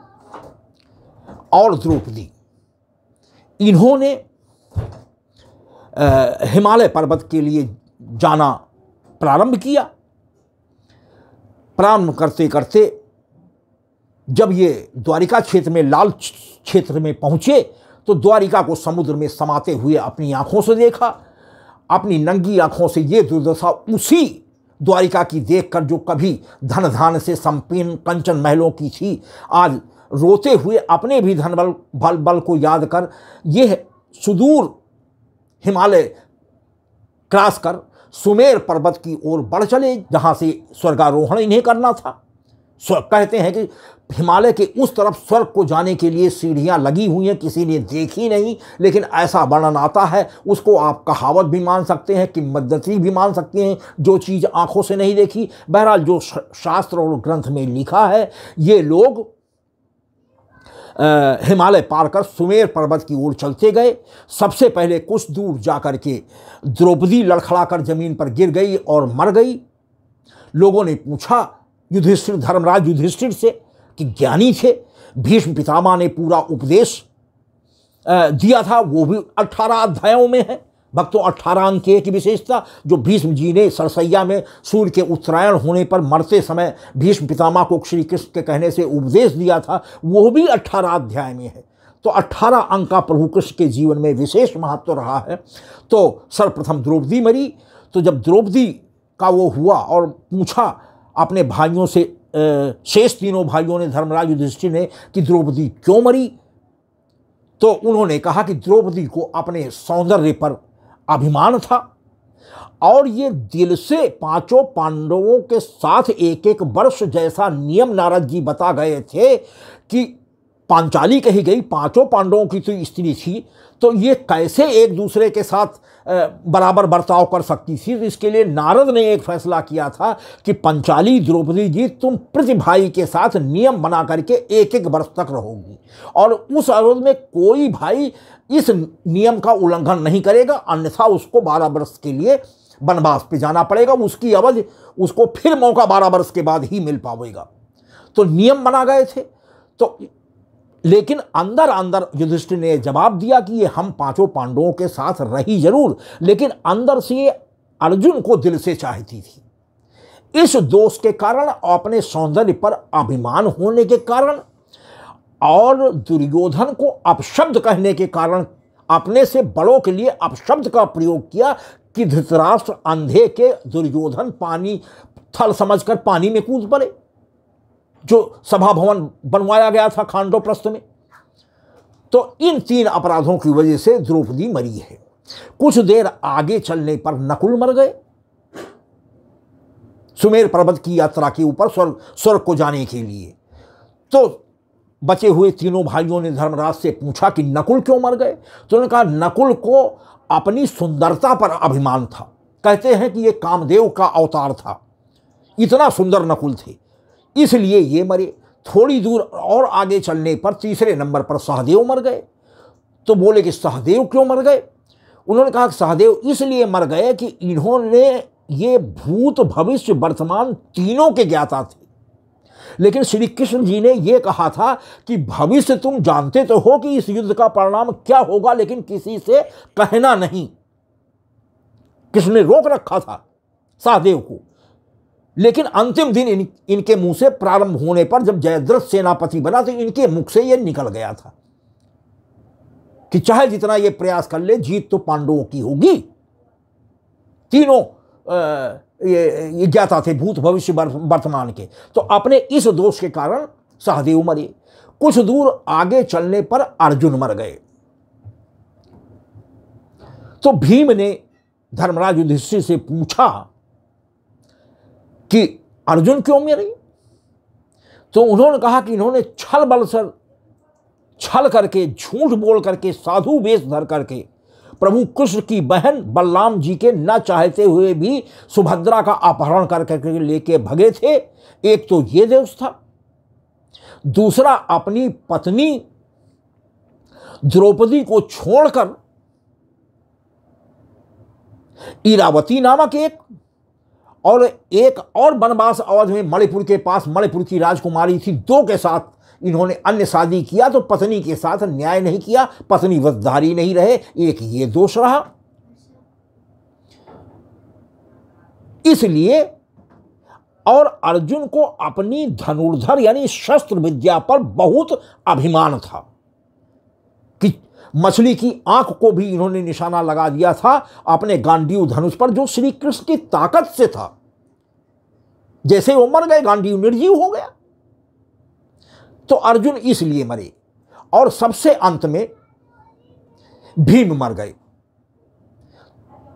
Speaker 1: और द्रौपदी इन्होंने हिमालय पर्वत के लिए जाना प्रारंभ किया। प्रारंभ करते करते जब ये द्वारिका क्षेत्र में लाल क्षेत्र में पहुंचे तो द्वारिका को समुद्र में समाते हुए अपनी आंखों से देखा। अपनी नंगी आंखों से ये दुर्दशा उसी द्वारिका की देखकर जो कभी धन धान से संपन्न कंचन महलों की थी, आज रोते हुए अपने भी धन बल को याद कर यह सुदूर हिमालय क्रॉस कर सुमेर पर्वत की ओर बढ़ चले, जहाँ से स्वर्गारोहण इन्हें करना था। कहते हैं कि हिमालय के उस तरफ स्वर्ग को जाने के लिए सीढ़ियां लगी हुई हैं, किसी ने देखी नहीं, लेकिन ऐसा वर्णन आता है। उसको आप कहावत भी मान सकते हैं, किंवदंती भी मान सकते हैं, जो चीज़ आंखों से नहीं देखी। बहरहाल जो शास्त्र और ग्रंथ में लिखा है, ये लोग हिमालय पार कर सुमेर पर्वत की ओर चलते गए। सबसे पहले कुछ दूर जाकर के द्रौपदी लड़खड़ाकर जमीन पर गिर गई और मर गई। लोगों ने पूछा युधिष्ठिर, धर्मराज युधिष्ठिर से कि ज्ञानी थे, भीष्म पितामह ने पूरा उपदेश दिया था, वो भी 18 अध्यायों में है। भक्तों 18 अंक की विशेषता जो भीष्म जी ने सरसैया में सूर्य के उत्तरायण होने पर मरते समय भीष्म पितामह को श्री कृष्ण के कहने से उपदेश दिया था, वो भी 18 अध्याय में है। तो 18 अंक का प्रभु कृष्ण के जीवन में विशेष महत्व रहा है। तो सर्वप्रथम द्रौपदी मरी। तो जब द्रौपदी का वो हुआ और पूछा अपने भाइयों से, शेष तीनों भाइयों ने, धर्मराज युधिष्ठिर ने, कि द्रौपदी क्यों मरी, तो उन्होंने कहा कि द्रौपदी को अपने सौंदर्य पर अभिमान था और ये दिल से पांचों पांडवों के साथ एक एक वर्ष जैसा नियम नारद जी बता गए थे कि पांचाली कही गई, पांचों पांडवों की तो स्त्री थी, तो ये कैसे एक दूसरे के साथ बराबर बर्ताव कर सकती थी। तो इसके लिए नारद ने एक फैसला किया था कि पंचाली द्रौपदी जी, तुम प्रति भाई के साथ नियम बना करके एक एक वर्ष तक रहोगी और उस अवधि में कोई भाई इस नियम का उल्लंघन नहीं करेगा, अन्यथा उसको 12 वर्ष के लिए वनवास पे जाना पड़ेगा। उसकी अवधि उसको फिर मौका 12 वर्ष के बाद ही मिल पाएगा। तो नियम बना गए थे। तो लेकिन अंदर अंदर युधिष्ठिर ने जवाब दिया कि ये हम पांचों पांडवों के साथ रही जरूर, लेकिन अंदर से ये अर्जुन को दिल से चाहती थी। इस दोष के कारण, अपने सौंदर्य पर अभिमान होने के कारण और दुर्योधन को अपशब्द कहने के कारण अपने से बड़ों के लिए अपशब्द का प्रयोग किया कि धृतराष्ट्र अंधे के दुर्योधन पानी थल समझकर पानी में कूद पड़े, जो सभा भवन बनवाया गया था खांडोप्रस्थ में। तो इन 3 अपराधों की वजह से द्रौपदी मरी है। कुछ देर आगे चलने पर नकुल मर गए। सुमेर पर्वत की यात्रा के ऊपर स्वर्ग को जाने के लिए। तो बचे हुए तीनों भाइयों ने धर्मराज से पूछा कि नकुल क्यों मर गए। तो उन्होंने कहा नकुल को अपनी सुंदरता पर अभिमान था। कहते हैं कि ये कामदेव का अवतार था, इतना सुंदर नकुल थे, इसलिए ये मरे। थोड़ी दूर और आगे चलने पर तीसरे नंबर पर सहदेव मर गए। तो बोले कि सहदेव क्यों मर गए। उन्होंने कहा कि सहदेव इसलिए मर गए कि इन्होंने ये भूत भविष्य वर्तमान तीनों के ज्ञाता थे। लेकिन श्री कृष्ण जी ने यह कहा था कि भविष्य तुम जानते तो हो कि इस युद्ध का परिणाम क्या होगा, लेकिन किसी से कहना नहीं। कृष्ण ने रोक रखा था सहदेव को, लेकिन अंतिम दिन इनके मुंह से प्रारंभ होने पर जब जयद्रथ सेनापति बना तो इनके मुख से यह निकल गया था कि चाहे जितना यह प्रयास कर ले, जीत तो पांडवों की होगी। तीनों ये ज्ञाता थे, भूत भविष्य वर्तमान के। तो अपने इस दोष के कारण सहदेव मरे। कुछ दूर आगे चलने पर अर्जुन मर गए। तो भीम ने धर्मराज युधिष्ठिर से पूछा कि अर्जुन क्यों मरे? तो उन्होंने कहा कि इन्होंने छल बल से छल करके, झूठ बोल करके, साधु वेश धर करके प्रभु कृष्ण की बहन बलराम जी के न चाहते हुए भी सुभद्रा का अपहरण करके लेके भगे थे। एक तो ये दोष था, दूसरा अपनी पत्नी द्रौपदी को छोड़कर इरावती नामक एक और वनवास अवध में मणिपुर के पास मणिपुर की राजकुमारी थी, दो के साथ इन्होंने अन्य शादी किया। तो पत्नी के साथ न्याय नहीं किया, पत्नी वशधारी नहीं रहे, एक ये दोष रहा। इसलिए और अर्जुन को अपनी धनुर्धर यानी शस्त्र विद्या पर बहुत अभिमान था कि मछली की आंख को भी इन्होंने निशाना लगा दिया था अपने गांडीव धनुष पर, जो श्री कृष्ण की ताकत से था। जैसे वो मर गए, गांडीव निर्जीव हो गया। तो अर्जुन इसलिए मरे। और सबसे अंत में भीम मर गए।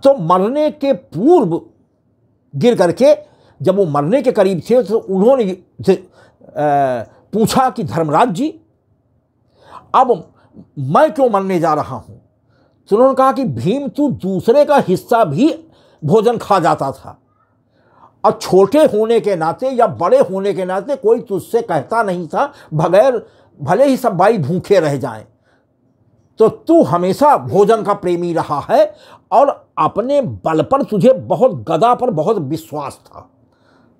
Speaker 1: तो मरने के पूर्व गिर करके जब वो मरने के करीब थे तो उन्होंने पूछा कि धर्मराज जी, अब मैं क्यों मरने जा रहा हूं? तो उन्होंने कहा कि भीम, तू दूसरे का हिस्सा भी भोजन खा जाता था, और छोटे होने के नाते या बड़े होने के नाते कोई तुझसे कहता नहीं था, बगैर भले ही सब भाई भूखे रह जाएं, तो तू हमेशा भोजन का प्रेमी रहा है और अपने बल पर तुझे बहुत, गदा पर बहुत विश्वास था,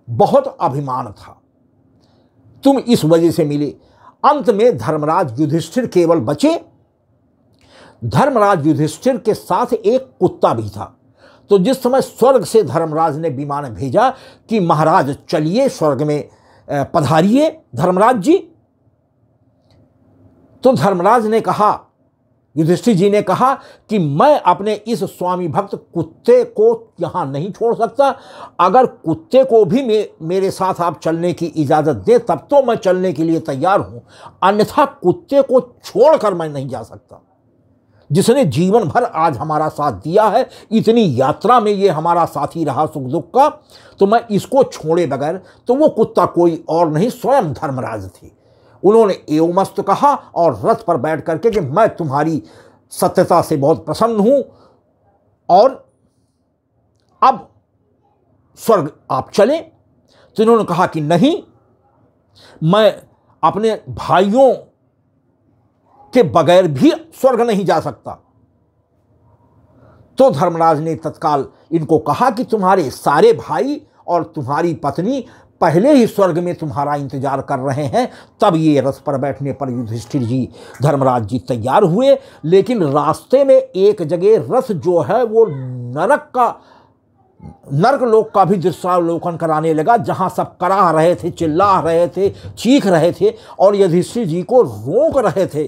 Speaker 1: बहुत अभिमान था, तुम इस वजह से मिले। अंत में धर्मराज युधिष्ठिर केवल बचे। धर्मराज युधिष्ठिर के साथ एक कुत्ता भी था। तो जिस समय स्वर्ग से धर्मराज ने विमान भेजा कि महाराज चलिए स्वर्ग में पधारिए धर्मराज जी, तो धर्मराज ने कहा, युधिष्ठिर जी ने कहा कि मैं अपने इस स्वामी भक्त कुत्ते को यहां नहीं छोड़ सकता। अगर कुत्ते को भी मेरे साथ आप चलने की इजाजत दें तब तो मैं चलने के लिए तैयार हूं, अन्यथा कुत्ते को छोड़कर मैं नहीं जा सकता। जिसने जीवन भर आज हमारा साथ दिया है, इतनी यात्रा में ये हमारा साथी रहा सुख दुख का, तो मैं इसको छोड़े बगैर। तो वो कुत्ता कोई और नहीं, स्वयं धर्मराज थे। उन्होंने एवमस्त कहा और रथ पर बैठ करके कि मैं तुम्हारी सत्यता से बहुत प्रसन्न हूं और अब स्वर्ग आप चले। तो इन्होंने कहा कि नहीं, मैं अपने भाइयों के बगैर भी स्वर्ग नहीं जा सकता। तो धर्मराज ने तत्काल इनको कहा कि तुम्हारे सारे भाई और तुम्हारी पत्नी पहले ही स्वर्ग में तुम्हारा इंतजार कर रहे हैं। तब ये रथ पर बैठने पर युधिष्ठिर जी, धर्मराज जी तैयार हुए। लेकिन रास्ते में एक जगह रथ जो है वो नरक लोक का भी दृश्यावलोकन कराने लगा, जहां सब कराह रहे थे, चिल्ला रहे थे, चीख रहे थे और युधिष्ठिर जी को रोक रहे थे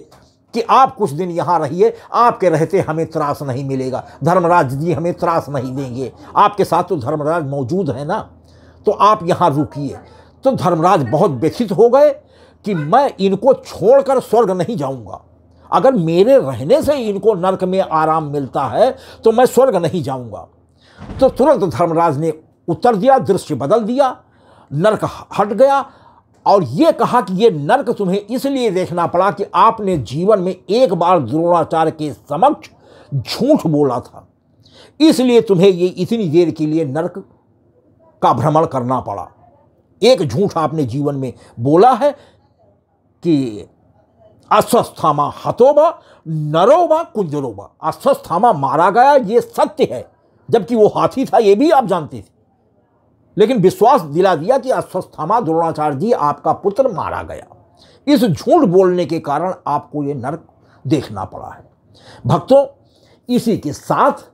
Speaker 1: कि आप कुछ दिन यहां रहिए, आपके रहते हमें त्रास नहीं मिलेगा, धर्मराज जी हमें त्रास नहीं देंगे, आपके साथ तो धर्मराज मौजूद है ना, तो आप यहां रुकिए। तो धर्मराज बहुत व्यथित हो गए कि मैं इनको छोड़कर स्वर्ग नहीं जाऊंगा, अगर मेरे रहने से इनको नरक में आराम मिलता है तो मैं स्वर्ग नहीं जाऊंगा। तो तुरंत धर्मराज ने उत्तर दिया, दृश्य बदल दिया, नरक हट गया और ये कहा कि ये नरक तुम्हें इसलिए देखना पड़ा कि आपने जीवन में एक बार द्रोणाचार्य के समक्ष झूठ बोला था, इसलिए तुम्हें ये इतनी देर के लिए नरक का भ्रमण करना पड़ा। एक झूठ आपने जीवन में बोला है कि अश्वस्थामा हतोबा नरोबा कुंजरोबा, अश्वस्थामा मारा गया, ये सत्य है, जबकि वो हाथी था ये भी आप जानते थे। लेकिन विश्वास दिला दिया कि अश्वत्थामा द्रोणाचार्य जी आपका पुत्र मारा गया। इस झूठ बोलने के कारण आपको ये नरक देखना पड़ा है। भक्तों, इसी के साथ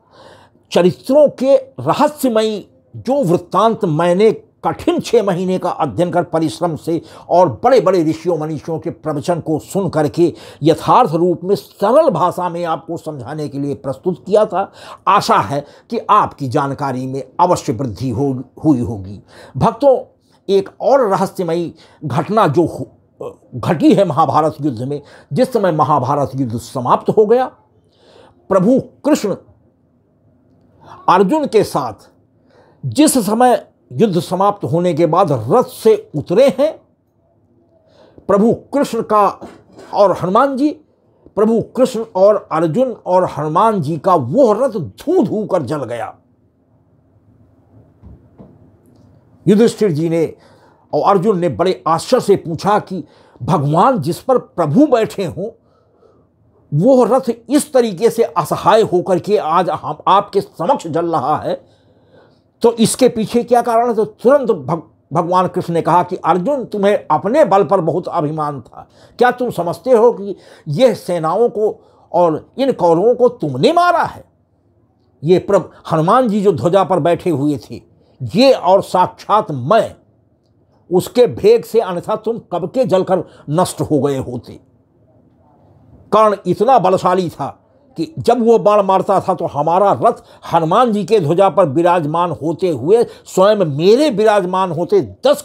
Speaker 1: चरित्रों के रहस्यमयी जो वृत्तांत मैंने कठिन 6 महीने का अध्ययन कर परिश्रम से और बड़े बड़े ऋषियों मनीषियों के प्रवचन को सुन करके यथार्थ रूप में सरल भाषा में आपको समझाने के लिए प्रस्तुत किया था, आशा है कि आपकी जानकारी में अवश्य वृद्धि हुई होगी। भक्तों, एक और रहस्यमयी घटना जो घटी है महाभारत युद्ध में, जिस समय महाभारत युद्ध समाप्त हो गया, प्रभु कृष्ण अर्जुन के साथ जिस समय युद्ध समाप्त होने के बाद रथ से उतरे हैं, प्रभु कृष्ण का और हनुमान जी, प्रभु कृष्ण और अर्जुन और हनुमान जी का वो रथ धू धू कर जल गया। युधिष्ठिर जी ने और अर्जुन ने बड़े आश्चर्य से पूछा कि भगवान जिस पर प्रभु बैठे हों, वो रथ इस तरीके से असहाय होकर के आज हम आपके समक्ष जल रहा है, तो इसके पीछे क्या कारण है? तो तुरंत भगवान कृष्ण ने कहा कि अर्जुन, तुम्हें अपने बल पर बहुत अभिमान था। क्या तुम समझते हो कि यह सेनाओं को और इन कौरवों को तुमने मारा है? ये प्रभु हनुमान जी जो ध्वजा पर बैठे हुए थे, ये और साक्षात मैं, उसके भेग से, अन्यथा तुम कब के जलकर नष्ट हो गए होते। कर्ण इतना बलशाली था कि जब वो बाण मारता था तो हमारा रथ हनुमान जी के ध्वजा पर विराजमान होते हुए स्वयं मेरे विराजमान होते 10